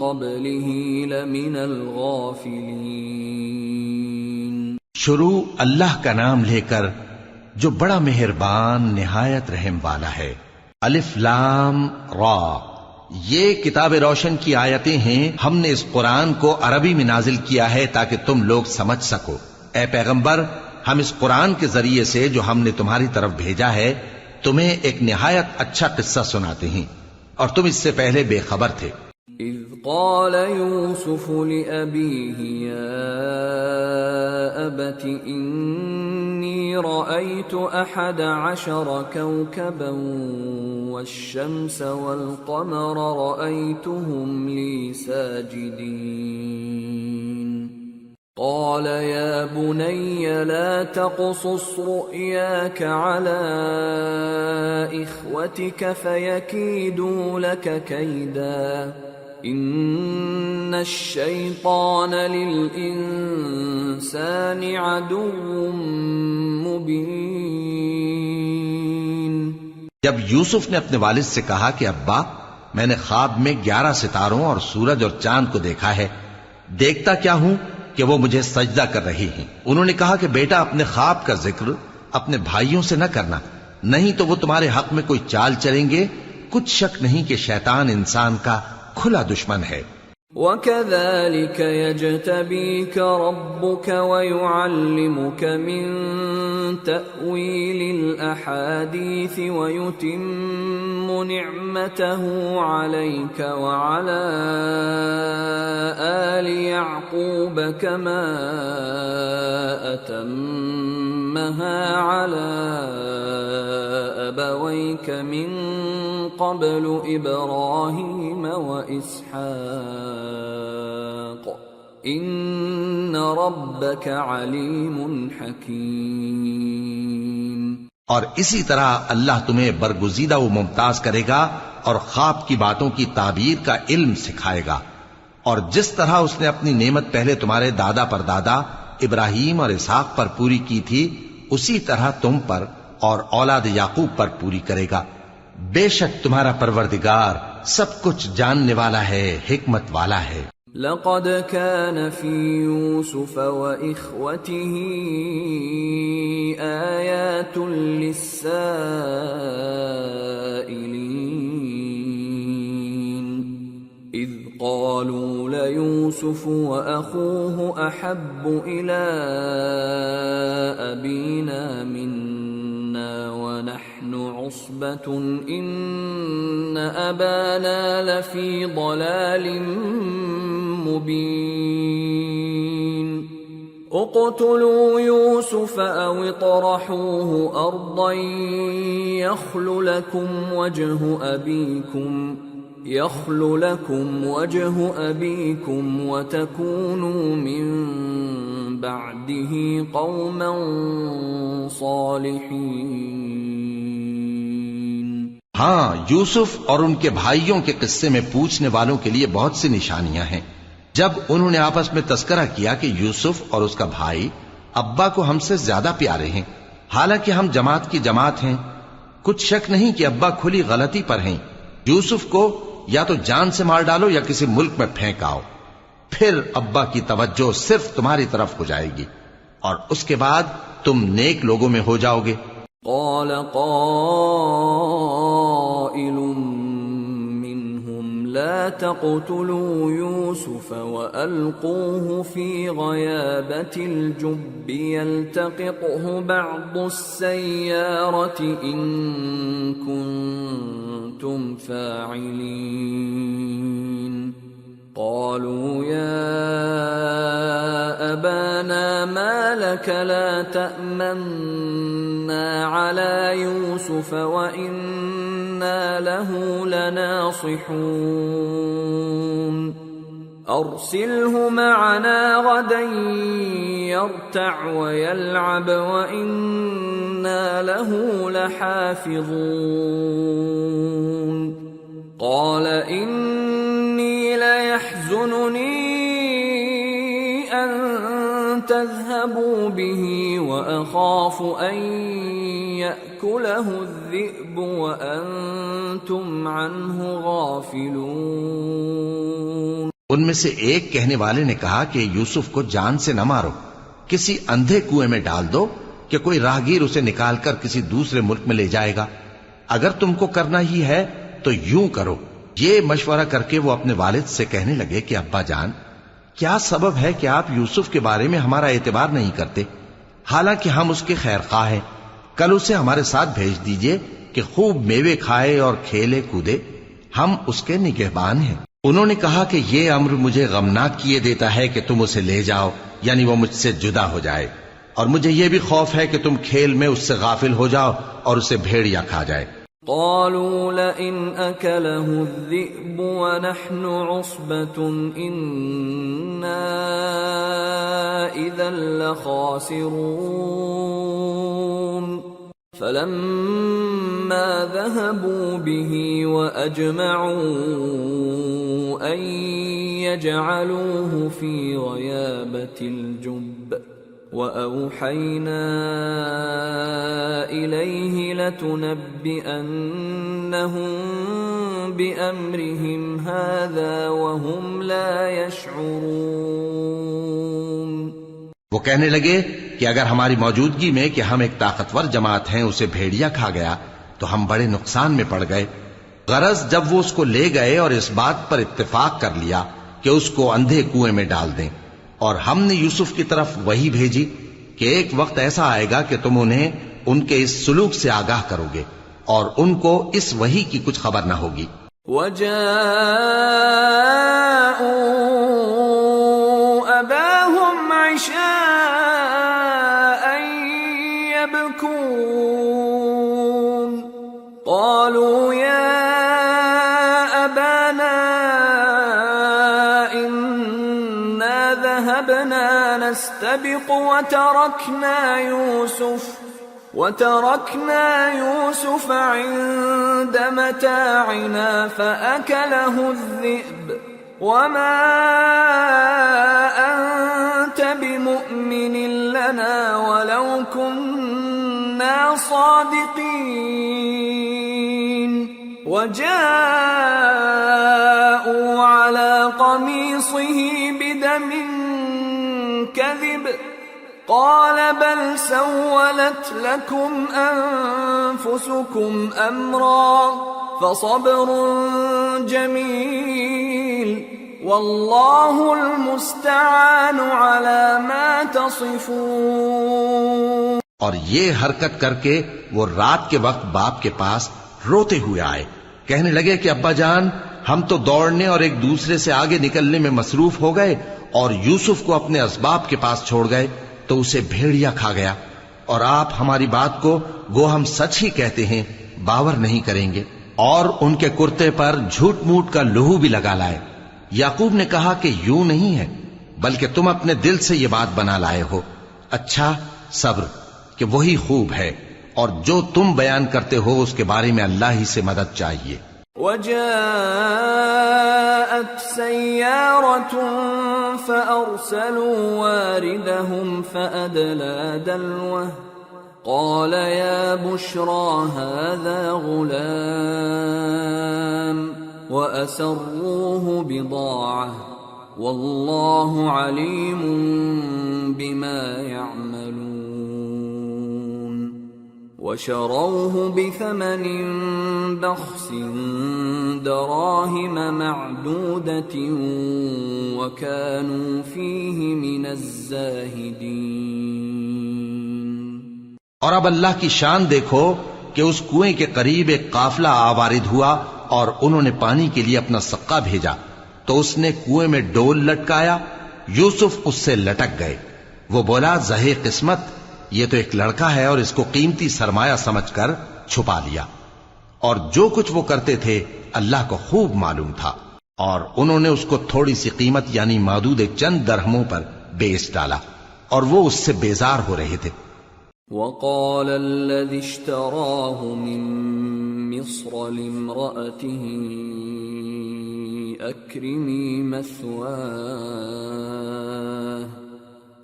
قبله لمن الغافلين. شروع اللہ کا نام لے کر جو بڑا مہربان نہایت رحم والا ہے. الف لام را، یہ کتاب روشن کی آیتیں ہیں. ہم نے اس قرآن کو عربی میں نازل کیا ہے تاکہ تم لوگ سمجھ سکو. اے پیغمبر، ہم اس قرآن کے ذریعے سے جو ہم نے تمہاری طرف بھیجا ہے تمہیں ایک نہایت اچھا قصہ سناتے ہیں، اور تم اس سے پہلے بے خبر تھے. اذ قال يوسف لأبيه يا أبت إني رأيت 11 كوكبا والشمس والقمر رأيتهم لي ساجدين قال يا بني لا تقصص رؤياك على إخوتك فيكيدوا لك كيدا ان الشیطان للانسان عدو مبین. جب یوسف نے اپنے والد سے کہا کہ ابا، میں نے خواب میں 11 ستاروں اور سورج اور چاند کو دیکھا ہے، دیکھتا کیا ہوں کہ وہ مجھے سجدہ کر رہی ہیں. انہوں نے کہا کہ بیٹا، اپنے خواب کا ذکر اپنے بھائیوں سے نہ کرنا، نہیں تو وہ تمہارے حق میں کوئی چال چلیں گے. کچھ شک نہیں کہ شیطان انسان کا کھلا دشمن ہے. وَكَذَلِكَ يَجْتَبِيكَ رَبُّكَ وَيُعَلِّمُكَ مِن تَأْوِيلِ الْأَحَادِيثِ وَيُتِمُّ نِعْمَتَهُ عَلَيْكَ وَعَلَى آلِ يَعْقُوبَ كَمَا أَتَمَّهَا عَلَى أَبَوَيْكَ مِن قبل ابراہیم واسحاق ان ربک علیم حکیم. اور اسی طرح اللہ تمہیں برگزیدہ و ممتاز کرے گا اور خواب کی باتوں کی تعبیر کا علم سکھائے گا. اور جس طرح اس نے اپنی نعمت پہلے تمہارے دادا پر دادا ابراہیم اور اسحاق پر پوری کی تھی، اسی طرح تم پر اور اولاد یعقوب پر پوری کرے گا. بے شک تمہارا پروردگار سب کچھ جاننے والا ہے، حکمت والا ہے. لقد كان في يوسف وإخوته آيات للسائلين إذ قالوا ليوسف وأخوه أحب إلى أبينا منا ونحن عصبة إن أبانا لفي ضلال مبين اقتلوا يوسف أو اطرحوه أرضا يخل لكم وجه أبيكم وتكونوا من بعده قوما صالحين. ہاں، یوسف اور ان کے بھائیوں کے قصے میں پوچھنے والوں کے لیے بہت سی نشانیاں ہیں. جب انہوں نے آپس میں تذکرہ کیا کہ یوسف اور اس کا بھائی ابا کو ہم سے زیادہ پیارے ہیں، حالانکہ ہم جماعت کی جماعت ہیں، کچھ شک نہیں کہ ابا کھلی غلطی پر ہیں. یوسف کو یا تو جان سے مار ڈالو یا کسی ملک میں پھینک آؤ، پھر ابا کی توجہ صرف تمہاری طرف ہو جائے گی اور اس کے بعد تم نیک لوگوں میں ہو جاؤ گے. قال قائل منهم لا تقتلوا يوسف وألقوه في غيابة الجب يلتقطه بعض السيارة إن كنتم فاعلين. قالوا يا أبانا ما لك لا تأمنا على يوسف يوسف وإنا له لناصحون أرسله معنا غدا يرتع ويلعب وإنا له لحافظون قال إني ليحزنني أن تذهبوا به وأخاف أن يأكله الذئب وأنتم عنه غافلون۔ ان میں سے ایک کہنے والے نے کہا کہ یوسف کو جان سے نہ مارو، کسی اندھے کنویں میں ڈال دو کہ کوئی راہگیر اسے نکال کر کسی دوسرے ملک میں لے جائے گا۔ اگر تم کو کرنا ہی ہے تو یوں کرو۔ یہ مشورہ کر کے وہ اپنے والد سے کہنے لگے کہ ابا جان، کیا سبب ہے کہ آپ یوسف کے بارے میں ہمارا اعتبار نہیں کرتے؟ حالانکہ ہم اس کے خیر خواہ ہیں۔ کل اسے ہمارے ساتھ بھیج دیجئے کہ خوب میوے کھائے اور کھیلے کودے، ہم اس کے نگہبان ہیں۔ انہوں نے کہا کہ یہ امر مجھے غمناک کیے دیتا ہے کہ تم اسے لے جاؤ، یعنی وہ مجھ سے جدا ہو جائے، اور مجھے یہ بھی خوف ہے کہ تم کھیل میں اس سے غافل ہو جاؤ اور اسے بھیڑیا کھا جائے۔ قالوا لئن أكله الذئب ونحن عصبة إنا إذا لخاسرون فلما ذهبوا به وأجمعوا أن يجعلوه في غيابة الجب وأوحينا إليه لتنبئنهم بأمرهم هذا وهم لا يشعرون۔ وہ کہنے لگے کہ اگر ہماری موجودگی میں کہ ہم ایک طاقتور جماعت ہیں اسے بھیڑیا کھا گیا تو ہم بڑے نقصان میں پڑ گئے۔ غرض جب وہ اس کو لے گئے اور اس بات پر اتفاق کر لیا کہ اس کو اندھے کنویں میں ڈال دیں، اور ہم نے یوسف کی طرف وحی بھیجی کہ ایک وقت ایسا آئے گا کہ تم انہیں ان کے اس سلوک سے آگاہ کرو گے اور ان کو اس وحی کی کچھ خبر نہ ہوگی۔ وَجَاءُوا أَبَاهُمْ عِشَاءً يَبْكُونَ قَالُوا يَا أَبَانَا ذهبنا نستبق وتركنا يوسف عند متاعنا فأكله الذئب وما أنت بمؤمن لنا ولو كنا صادقين وجاءوا على قميصه بدم كذب قال بل سولت لكم أنفسكم أمرا فصبر جميل والله المستعان على ما تصفون۔ اور یہ حرکت کر کے وہ رات کے وقت باپ کے پاس روتے ہوئے آئے، کہنے لگے کہ ابا جان، ہم تو دوڑنے اور ایک دوسرے سے آگے نکلنے میں مصروف ہو گئے اور یوسف کو اپنے اسباب کے پاس چھوڑ گئے تو اسے بھیڑیا کھا گیا، اور آپ ہماری بات کو گو ہم سچ ہی کہتے ہیں باور نہیں کریں گے۔ اور ان کے کرتے پر جھوٹ موٹ کا لہو بھی لگا لائے۔ یعقوب نے کہا کہ یوں نہیں ہے، بلکہ تم اپنے دل سے یہ بات بنا لائے ہو۔ اچھا صبر کہ وہی خوب ہے، اور جو تم بیان کرتے ہو اس کے بارے میں اللہ ہی سے مدد چاہیے۔ وجاءت سيارة فأرسلوا واردهم فأدلى دلوه قال يا بشرى هذا غلام وأسروه بضاعة والله عليم بما يعملون وشروه بثمن بخس دراهم معدودة وكانوا فيه من الزاهدين۔ اور اب اللہ کی شان دیکھو کہ اس کنویں کے قریب ایک قافلہ آوارد ہوا اور انہوں نے پانی کے لیے اپنا سقا بھیجا تو اس نے کنویں میں ڈول لٹکایا، یوسف اس سے لٹک گئے۔ وہ بولا زہے قسمت، یہ تو ایک لڑکا ہے اور اس کو قیمتی سرمایہ سمجھ کر چھپا لیا، اور جو کچھ وہ کرتے تھے اللہ کو خوب معلوم تھا، اور انہوں نے اس کو تھوڑی سی قیمت یعنی معدود چند درہموں پر بیچ ڈالا، اور وہ اس سے بیزار ہو رہے تھے۔ وقال الذي اشتراه من مصر لامرأته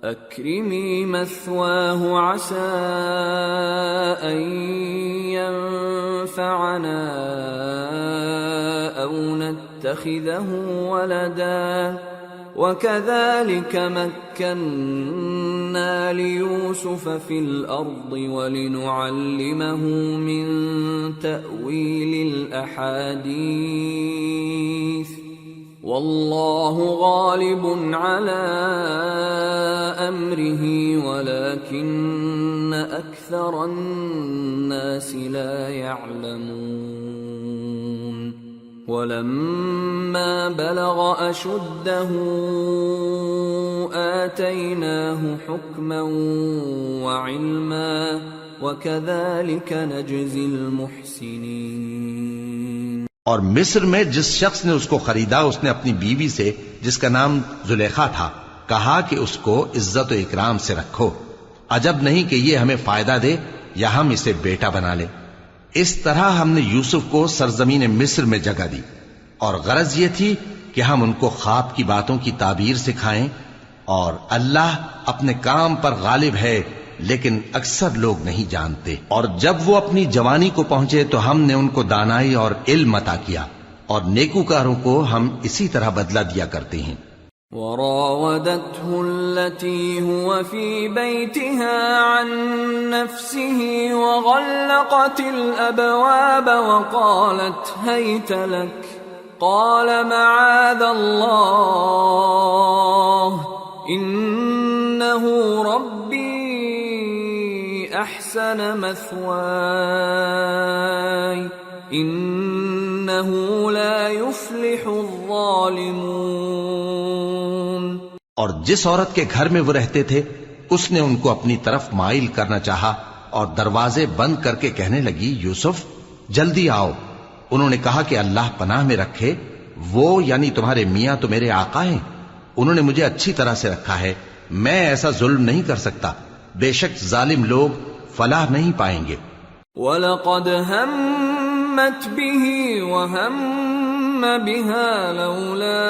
أكرمي مثواه عسى أن ينفعنا أو نتخذه ولدا وكذلك مكنا ليوسف في الأرض ولنعلمه من تأويل الأحاديث والله غالب على أمره ولكن أكثر الناس لا يعلمون ولما بلغ أشده آتيناه حكما وعلما وكذلك نجزي المحسنين۔ اور مصر میں جس شخص نے اس کو خریدا، اس نے اپنی بیوی سے جس کا نام زلیخا تھا کہا کہ اس کو عزت و اکرام سے رکھو، عجب نہیں کہ یہ ہمیں فائدہ دے یا ہم اسے بیٹا بنا لیں۔ اس طرح ہم نے یوسف کو سرزمین مصر میں جگہ دی، اور غرض یہ تھی کہ ہم ان کو خواب کی باتوں کی تعبیر سکھائیں، اور اللہ اپنے کام پر غالب ہے لیکن اکثر لوگ نہیں جانتے۔ اور جب وہ اپنی جوانی کو پہنچے تو ہم نے ان کو دانائی اور علم عطا کیا، اور نیکوکاروں کو ہم اسی طرح بدلہ دیا کرتے ہیں۔ وراودته التي هو في بيتها عن نفسه وغلقت الأبواب وقالت هيت لك قال معاذ الله إنه ربي أحسن مثواي إنه لا يفلح الظالمون۔ اور جس عورت کے گھر میں وہ رہتے تھے اس نے ان کو اپنی طرف مائل کرنا چاہا اور دروازے بند کر کے کہنے لگی یوسف جلدی آؤ۔ انہوں نے کہا کہ اللہ پناہ میں رکھے، وہ یعنی تمہارے میاں تو میرے آقا ہیں، انہوں نے مجھے اچھی طرح سے رکھا ہے، میں ایسا ظلم نہیں کر سکتا، بے شک ظالم لوگ فلاح نہیں پائیں گے۔ وَلَقَدْ هَمَّتْ بِهِ وَهَمَّ بِهَا لَوْلَا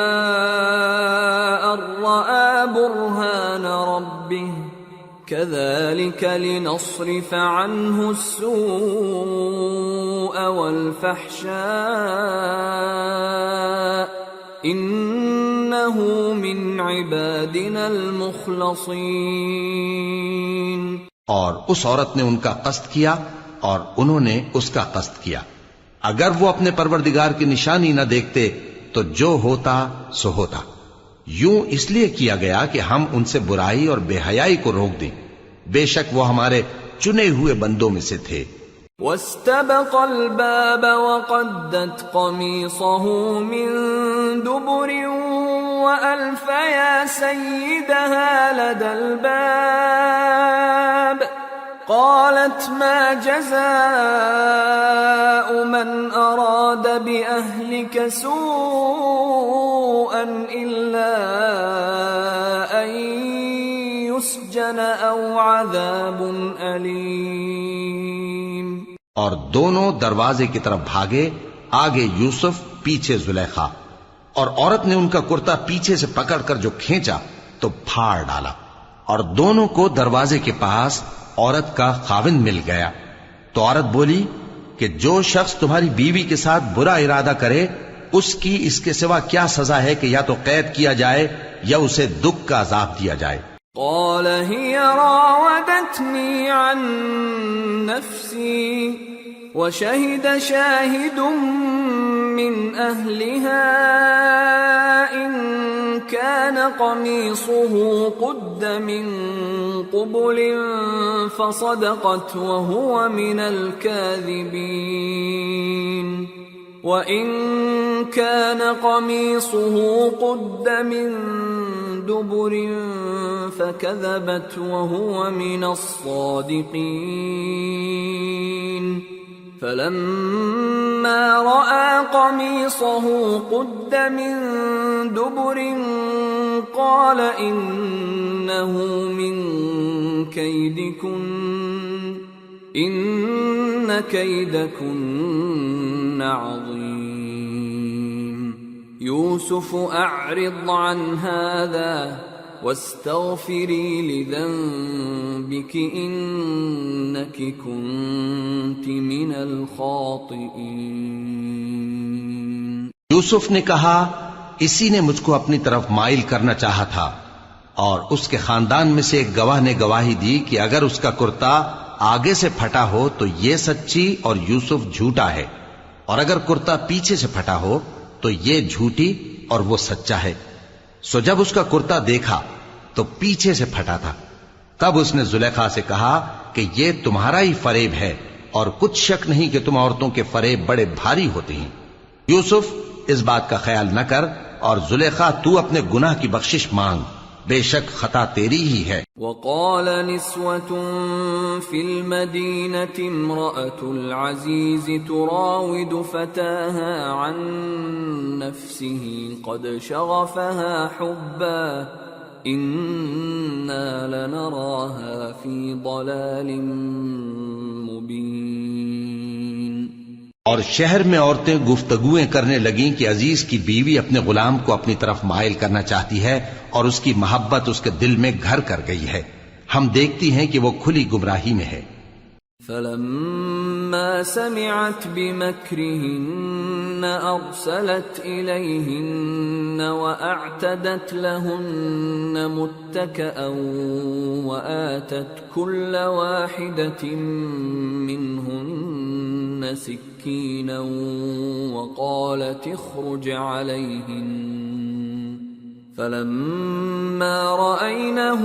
أَن رَّأَىٰ بُرْهَانَ رَبِّهِ كَذَٰلِكَ لِنَصْرِفَ عَنْهُ السُّوءَ وَالْفَحْشَاءَ إِنَّهُ مِنْ عِبَادِنَا الْمُخْلَصِينَ۔ اور اس عورت نے ان کا قصد کیا اور انہوں نے اس کا قصد کیا، اگر وہ اپنے پروردگار کی نشانی نہ دیکھتے تو جو ہوتا سو ہوتا۔ یوں اس لیے کیا گیا کہ ہم ان سے برائی اور بے حیائی کو روک دیں، بے شک وہ ہمارے چنے ہوئے بندوں میں سے تھے۔ واستبق الباب وقدت قميصه من دبر وألف يا سيدها لدى الباب قالت ما جزاء من أراد بأهلك سوءا إلا أن يسجن أو عذاب أليم۔ اور دونوں دروازے کی طرف بھاگے، آگے یوسف پیچھے زلیخا، اور عورت نے ان کا کرتا پیچھے سے پکڑ کر جو کھینچا تو پھاڑ ڈالا، اور دونوں کو دروازے کے پاس عورت کا خاوند مل گیا۔ تو عورت بولی کہ جو شخص تمہاری بیوی کے ساتھ برا ارادہ کرے اس کی اس کے سوا کیا سزا ہے کہ یا تو قید کیا جائے یا اسے دکھ کا عذاب دیا جائے۔ قال هي راودتني عن نفسي وشهد شاهد من أهلها إن كان قميصه قد من قبل فصدقت وهو من الكاذبين وَإِن كَانَ قَمِيصُهُ قُدَّ مِن دُبُرٍ فَكَذَبَتْ وَهُوَ مِنَ الصَّادِقِينَ فلما رأى قميصه قد من دبر قال إنه من كيدكن إن كيدكن عظيم يوسف أعرض عن هذا واستغفری لذنبک انک کنت من الخاطئین۔ یوسف نے کہا اسی نے مجھ کو اپنی طرف مائل کرنا چاہا تھا، اور اس کے خاندان میں سے ایک گواہ نے گواہی دی کہ اگر اس کا کرتا آگے سے پھٹا ہو تو یہ سچی اور یوسف جھوٹا ہے، اور اگر کرتا پیچھے سے پھٹا ہو تو یہ جھوٹی اور وہ سچا ہے۔ سو جب اس کا کرتا دیکھا تو پیچھے سے پھٹا تھا، تب اس نے زلیخا سے کہا کہ یہ تمہارا ہی فریب ہے، اور کچھ شک نہیں کہ تم عورتوں کے فریب بڑے بھاری ہوتے ہیں۔ یوسف اس بات کا خیال نہ کر، اور زلیخا تو اپنے گناہ کی بخشش مانگ، بے شک خطا تیری ہی ہے۔ وقال نسوة في المدينة امرأة العزيز تراود فتاها عن نفسه قد شغفها حبا إنا لنراها في ضلال مبين۔ اور شہر میں عورتیں گفتگویں کرنے لگیں کہ عزیز کی بیوی اپنے غلام کو اپنی طرف مائل کرنا چاہتی ہے، اور اس کی محبت اس کے دل میں گھر کر گئی ہے، ہم دیکھتی ہیں کہ وہ کھلی گمراہی میں ہے۔ فلما سمعت بمكرهن أرسلت إليهن وأعتدت لهن متكئا وآتت كل واحدة منهن سكينا وقالت اخرج عليهن فلما رأينه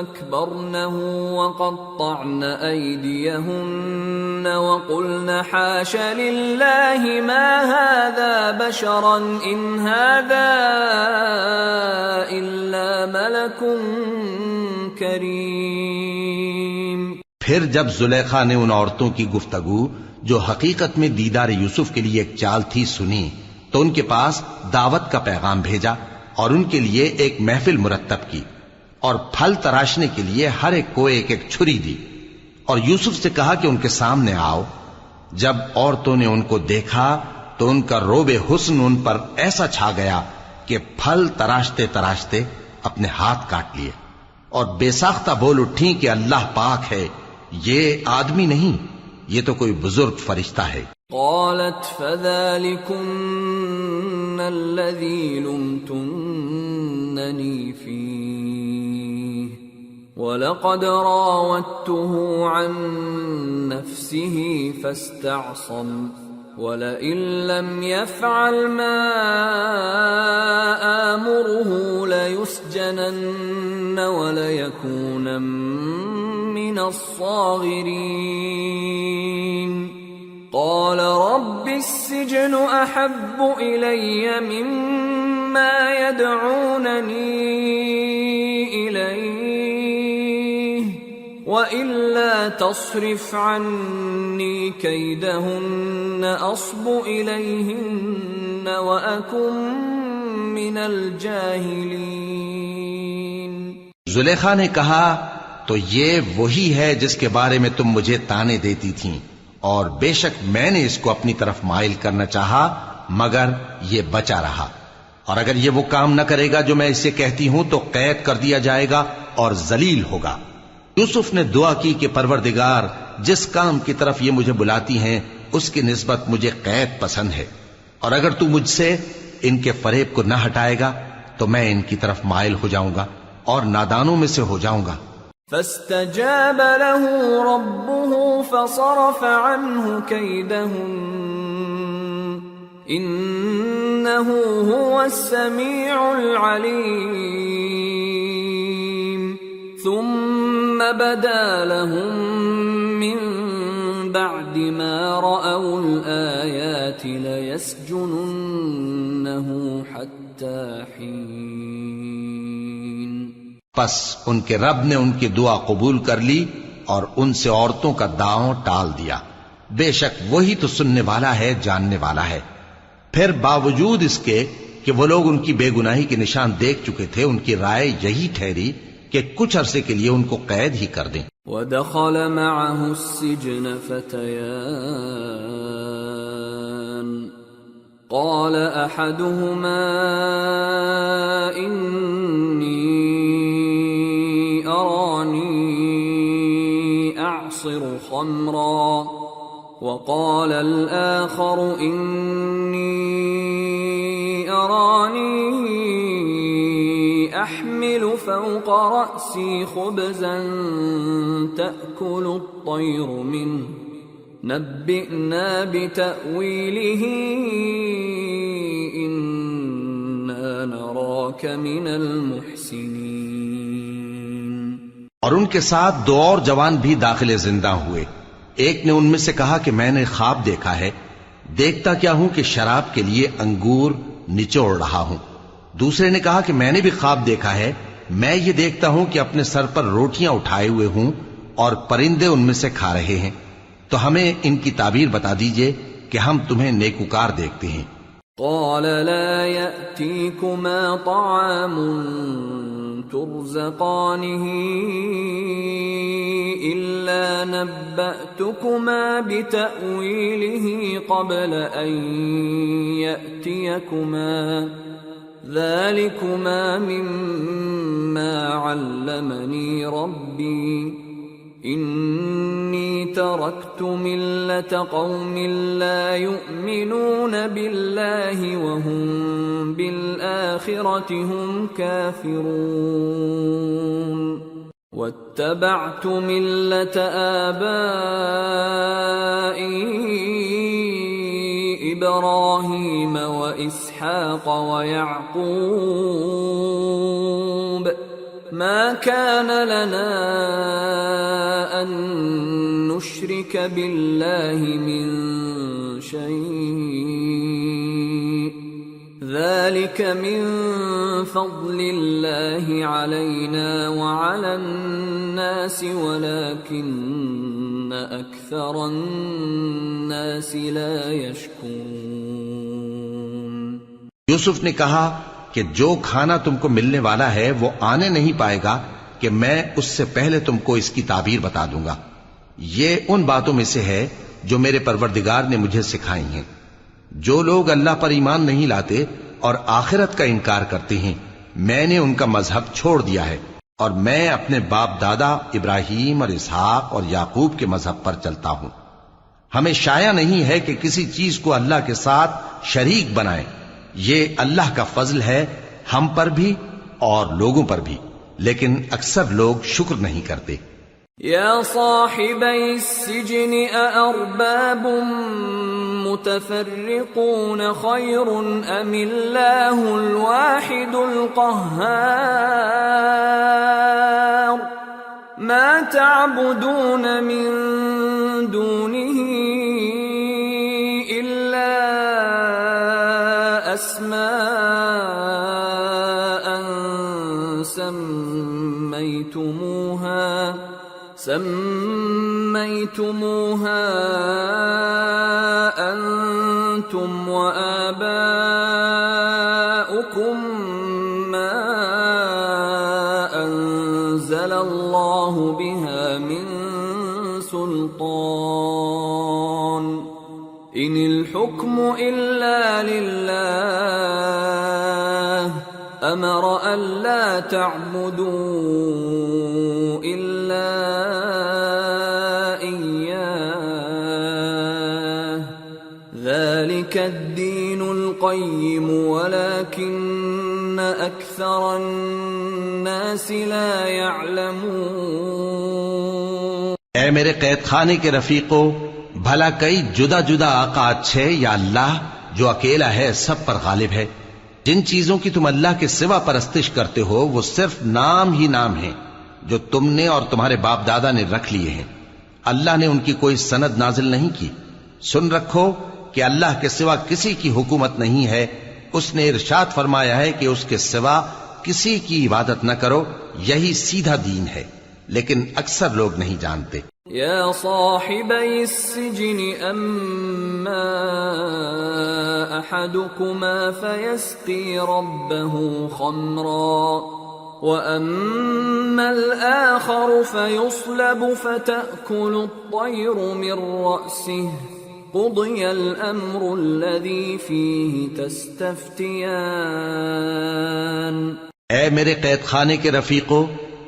أكبرنه وقطعن أيديهن وقلن حاش لله ما هذا بشرا إن هذا إلا ملك كريم۔ پھر جب زلیخا نے ان عورتوں کی گفتگو جو حقیقت میں دیدار یوسف کے لیے ایک چال تھی سنی، تو ان کے پاس دعوت کا پیغام بھیجا اور ان کے لیے ایک محفل مرتب کی، اور پھل تراشنے کے لیے ہر ایک کو ایک ایک چھری دی، اور یوسف سے کہا کہ ان کے سامنے آؤ۔ جب عورتوں نے ان کو دیکھا تو ان کا روب حسن ان پر ایسا چھا گیا کہ پھل تراشتے تراشتے اپنے ہاتھ کاٹ لیے، اور بے ساختہ بول اٹھیں کہ اللہ پاک ہے، یہ آدمی نہیں، یہ تو کوئی بزرگ فرشتہ ہے۔ قالت فذلكن الذي لمتنني فيه ولقد راودته عن نفسه فاستعصم ولئن لم يفعل ما آمره ليسجنن وليكون من الصاغرين۔ قال رب السجن أحب إلي مما يدعونني إليه وإلا تصرف عني كيدهن أصب إليهن وأكن من الجاهلين۔ زلیخا نے کہا تو یہ وہی ہے جس کے بارے میں تم مجھے تانے دیتی تھیں، اور بے شک میں نے اس کو اپنی طرف مائل کرنا چاہا مگر یہ بچا رہا، اور اگر یہ وہ کام نہ کرے گا جو میں اسے کہتی ہوں تو قید کر دیا جائے گا اور ذلیل ہوگا۔ یوسف نے دعا کی کہ پروردگار جس کام کی طرف یہ مجھے بلاتی ہیں اس کی نسبت مجھے قید پسند ہے، اور اگر تو مجھ سے ان کے فریب کو نہ ہٹائے گا تو میں ان کی طرف مائل ہو جاؤں گا اور نادانوں میں سے ہو جاؤں گا۔ فاستجاب له ربه فصرف عنه كيدهن إنه هو السميع العليم ثم بدا لهم من بعد ما رأوا الآيات ليسجننه حتى حين۔ پس ان کے رب نے ان کی دعا قبول کر لی اور ان سے عورتوں کا داؤں ٹال دیا۔ بے شک وہی تو سننے والا ہے، جاننے والا ہے۔ پھر باوجود اس کے کہ وہ لوگ ان کی بے گناہی کے نشان دیکھ چکے تھے، ان کی رائے یہی ٹھہری کہ کچھ عرصے کے لیے ان کو قید ہی کر دیں۔ وَدَخَلَ مَعَهُ السِّجْنَ فَتَيَانِ قَالَ أَحَدُهُمَا إِنِّي أَرَانِي أَعْصِرُ خَمْرًا وَقَالَ الْآخَرُ إِنِّي أَرَانِي أَحْمِلُ فَوْقَ رَأْسِي خُبْزًا تَأْكُلُ الطَّيْرُ مِنْهُ نَبِّئْنَا بِتَأْوِيلِهِ إِنَّا نَرَاكَ مِنَ الْمُحْسِنِينَ۔ اور ان کے ساتھ دو اور جوان بھی داخل زندہ ہوئے۔ ایک نے ان میں سے کہا کہ میں نے خواب دیکھا ہے، دیکھتا کیا ہوں کہ شراب کے لیے انگور نچوڑ رہا ہوں۔ دوسرے نے کہا کہ میں نے بھی خواب دیکھا ہے، میں یہ دیکھتا ہوں کہ اپنے سر پر روٹیاں اٹھائے ہوئے ہوں اور پرندے ان میں سے کھا رہے ہیں، تو ہمیں ان کی تعبیر بتا دیجئے کہ ہم تمہیں نیکوکار دیکھتے ہیں۔ قال لا يأتيكما طعام ترزقانه إلا نبأتكما بتأويله قبل أن يأتيكما ذلكما مما علمني ربي إني تركت ملة قوم لا يؤمنون بالله وهم بالآخرة هم كافرون واتبعت ملة آبائي إبراهيم وإسحاق ويعقوب ما كان لنا أن نشرك بالله من شيء ذلك من فضل الله علينا وعلى الناس ولكن أكثر الناس لا يشكرون۔ یوسف نے کہا کہ جو کھانا تم کو ملنے والا ہے وہ آنے نہیں پائے گا کہ میں اس سے پہلے تم کو اس کی تعبیر بتا دوں گا۔ یہ ان باتوں میں سے ہے جو میرے پروردگار نے مجھے سکھائی ہیں۔ جو لوگ اللہ پر ایمان نہیں لاتے اور آخرت کا انکار کرتے ہیں، میں نے ان کا مذہب چھوڑ دیا ہے اور میں اپنے باپ دادا ابراہیم اور اسحاق اور یعقوب کے مذہب پر چلتا ہوں۔ ہمیں شایع نہیں ہے کہ کسی چیز کو اللہ کے ساتھ شریک بنائیں، یہ اللہ کا فضل ہے ہم پر بھی اور لوگوں پر بھی، لیکن اکثر لوگ شکر نہیں کرتے۔ یا صاحبی السجن أأرباب متفرقون خیر ام اللہ الواحد القہار ما تعبدون من دونه إلا أسماء سميتموها أنتم وآباؤكم ما أنزل الله بها من سلطان إن الحكم إلا لله أمر ألا تعبدوا إلا إياه ذلك الدين القيم ولكن أكثر الناس لا يعلمون۔ اے میرے قید خانے کے رفیقو، بھلا کئی جدا جدا آقا اچھے یا اللہ جو اکیلا ہے سب پر غالب ہے؟ جن چیزوں کی تم اللہ کے سوا پرستش کرتے ہو وہ صرف نام ہی نام ہیں جو تم نے اور تمہارے باپ دادا نے رکھ لیے ہیں، اللہ نے ان کی کوئی سند نازل نہیں کی۔ سن رکھو کہ اللہ کے سوا کسی کی حکومت نہیں ہے، اس نے ارشاد فرمایا ہے کہ اس کے سوا کسی کی عبادت نہ کرو، یہی سیدھا دین ہے، لیکن اکثر لوگ نہیں جانتے۔ يا صاحبي السجن أما أحدكما فيسقي ربه خمرا وأما الآخر فيصلب فتأكل الطير من رأسه قضي الأمر الذي فيه تستفتيان۔ اے میرے قید خانے کے رفیقو،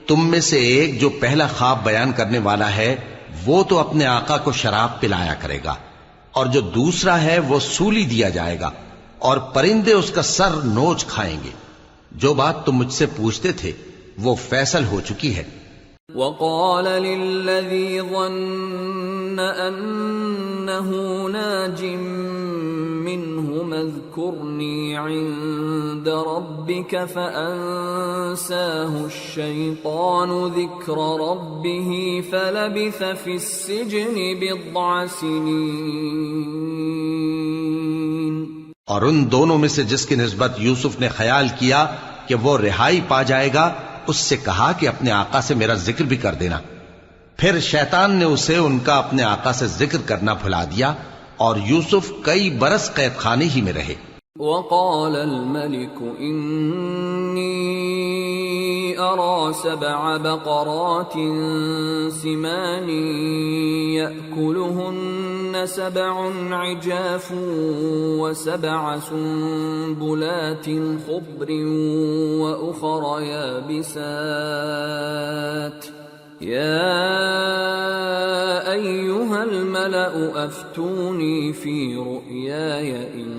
تم میں سے ایک جو پہلا خواب بیان کرنے والا ہے وہ تو اپنے آقا کو شراب پلایا کرے گا، اور جو دوسرا ہے وہ سولی دیا جائے گا، اور پرندے اس کا سر نوچ کھائیں گے۔ جو بات تم مجھ سے پوچھتے تھے وہ فیصل ہو چکی ہے۔ وقال للذي ظن أنه ناج منهما اذكرني عند ربك فأنساه الشيطان ذكر ربه فلبث في السجن بضع سنين۔ اور ان دونوں میں سے جس کی نسبت یوسف نے خیال کیا کہ وہ رہائی پا جائے گا، اس سے کہا کہ اپنے آقا سے میرا ذکر بھی کر دینا۔ پھر شیطان نے اسے ان کا اپنے آقا سے ذکر کرنا بھلا دیا، اور یوسف کئی برس قید خانے ہی میں رہے۔ وقال الملك إني أرى 7 بقرات سمان يأكلهن 7 عجاف و7 سنبلات خضر وأخر يابسات يا أيها الملأ أفتوني في رؤياي إن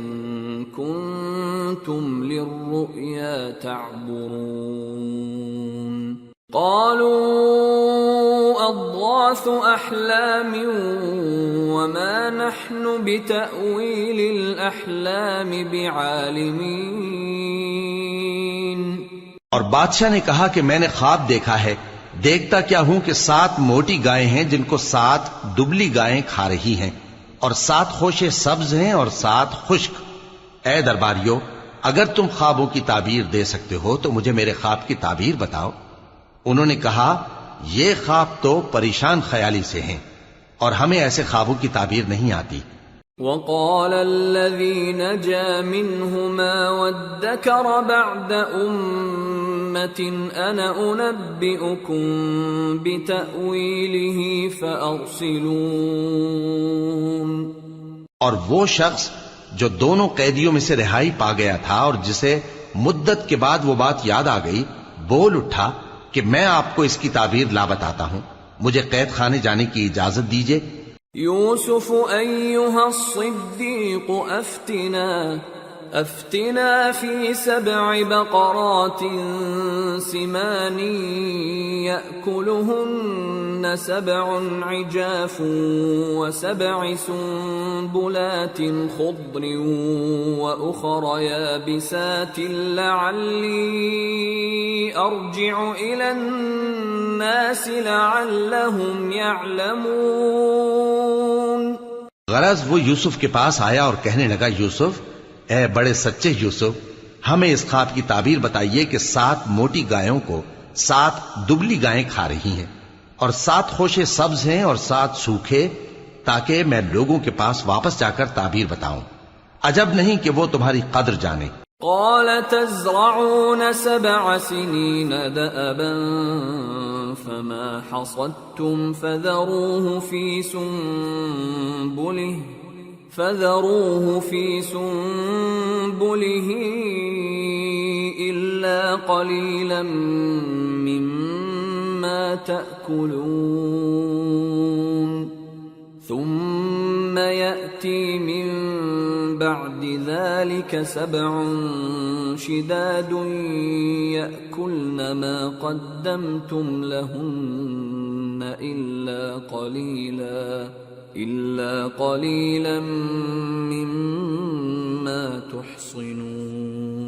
كنتم للرؤيا تعبرون۔ قالوا أضغاث أحلام وما نحن بتأويل الأحلام بعالمين۔ اور بادشاہ نے کہا کہ میں نے خواب دیکھا ہے، دیکھتا کیا ہوں کہ 7 موٹی گائیں ہیں جن کو 7 دبلی گائیں کھا رہی ہیں، اور 7 خوشے سبز ہیں اور 7 خشک۔ اے درباریو، اگر تم خوابوں کی تعبیر دے سکتے ہو تو مجھے میرے خواب کی تعبیر بتاؤ۔ انہوں نے کہا یہ خواب تو پریشان خیالی سے ہیں، اور ہمیں ایسے خوابوں کی تعبیر نہیں آتی۔ وقال الذي نجا منهما وادكر بعد أمة أنا أنبئكم بتأويله فأرسلون۔ اور وہ شخص جو دونوں قیدیوں میں سے رہائی پا گیا تھا اور جسے مدت کے بعد وہ بات یاد آ گئی، بول اٹھا کہ میں آپ کو اس کی تعبیر لا بتاتا ہوں، مجھے قید خانے جانے کی اجازت دیجیے۔ يوسف أيها الصديق أفتنا في 7 بقرات سمان يأكلهن 7 عجاف و7 سنبلات خضر وأخر يابسات لعلي أرجع إلى الناس لعلهم يعلمون۔ غرض وہ یوسف کے پاس آیا اور کہنے لگا، یوسف، اے بڑے سچے یوسف، ہمیں اس خواب کی تعبیر بتائیے کہ 7 موٹی گایوں کو 7 دبلی گائیں کھا رہی ہیں، اور 7 خوشے سبز ہیں اور 7 سوکھے، تاکہ میں لوگوں کے پاس واپس جا کر تعبیر بتاؤں۔ عجب نہیں کہ وہ تمہاری قدر جانے۔ قال تزرعون 7 سنين دأبا فما حصدتم فذروه في سنبله إلا قليلا مما تأكلون ثم يأتي من بعد ذلك 7 شداد يأكلن ما قدمتم لهن إلا قليلا مما تحصنون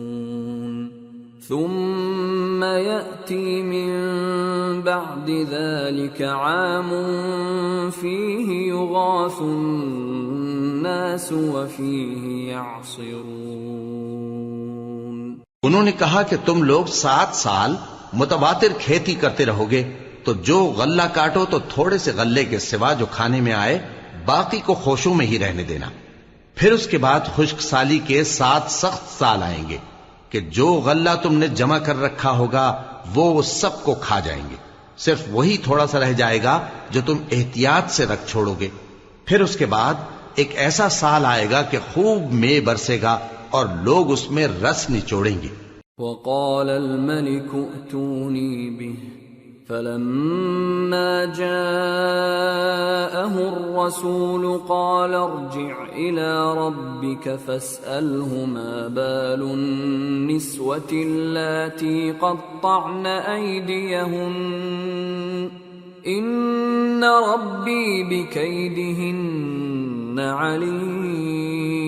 ثم يأتي من بعد ذلك عام فيه يغاث الناس وفيه يعصرون۔ انہوں نے کہا کہ تم لوگ 7 سال متواتر کھیتی کرتے رہو گے، تو جو غلہ کاٹو تو تھوڑے سے غلے کے سوا جو کھانے میں آئے باقی کو خوشوں میں ہی رہنے دینا. پھر اس کے بعد خشک سالی کے 7 سخت سال آئیں گے کہ جو غلہ تم نے جمع کر رکھا ہوگا وہ سب کو کھا جائیں گے. صرف وہی تھوڑا سا رہ جائے گا جو تم احتیاط سے رکھ چھوڑو گے. پھر اس کے بعد ایک ایسا سال آئے گا کہ خوب مے برسے گا اور لوگ اس میں رس نچوڑیں گے. وقال الملك ائتوني به فلما جاءه الرسول قال ارجع إلى ربك فاسأله ما بال النسوة اللاتي قطعن أيديهن إن ربي بكيدهن عليم.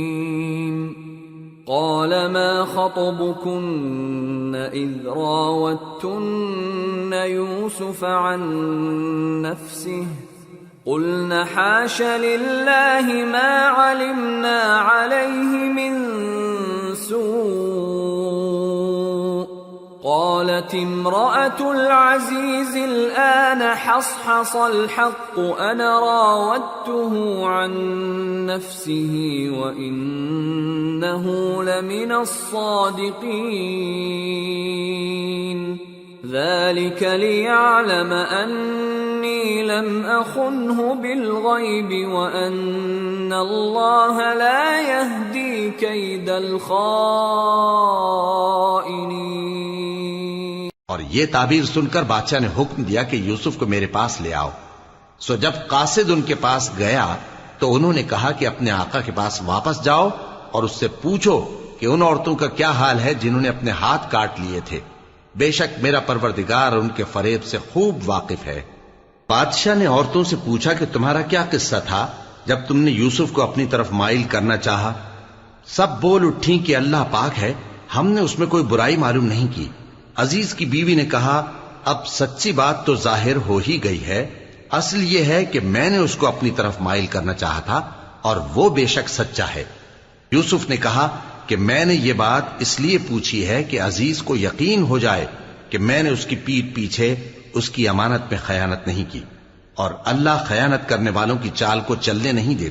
قال ما خطبكن إذ راوتن يوسف عن نفسه قلن حاش لله ما علمنا عليه من سوء. قالت امرأة العزيز الآن حصحص الحق أنا راودته عن نفسه وإنه لمن الصادقين. ذلك ليعلم أني لم أخنه بالغيب وأن الله لا يهدي كيد الخائنين. اور یہ تعبیر سن کر بادشاہ نے حکم دیا کہ یوسف کو میرے پاس لے آؤ. سو جب قاصد ان کے پاس گیا تو انہوں نے کہا کہ اپنے آقا کے پاس واپس جاؤ اور اس سے پوچھو کہ ان عورتوں کا کیا حال ہے جنہوں نے اپنے ہاتھ کاٹ لیے تھے. بے شک میرا پروردگار ان کے فریب سے خوب واقف ہے. بادشاہ نے عورتوں سے پوچھا کہ تمہارا کیا قصہ تھا جب تم نے یوسف کو اپنی طرف مائل کرنا چاہا؟ سب بول اٹھیں کہ اللہ پاک ہے، ہم نے اس میں کوئی برائی معلوم نہیں کی. عزیز کی بیوی نے کہا اب سچی بات تو ظاہر ہو ہی گئی ہے. اصل یہ ہے کہ میں نے اس کو اپنی طرف مائل کرنا چاہا تھا اور وہ بے شک سچا ہے. یوسف نے کہا کہ میں نے یہ بات اس لیے پوچھی ہے کہ عزیز کو یقین ہو جائے کہ میں نے اس کی پیٹھ پیچھے اس کی امانت میں خیانت نہیں کی، اور اللہ خیانت کرنے والوں کی چال کو چلنے نہیں دیتا.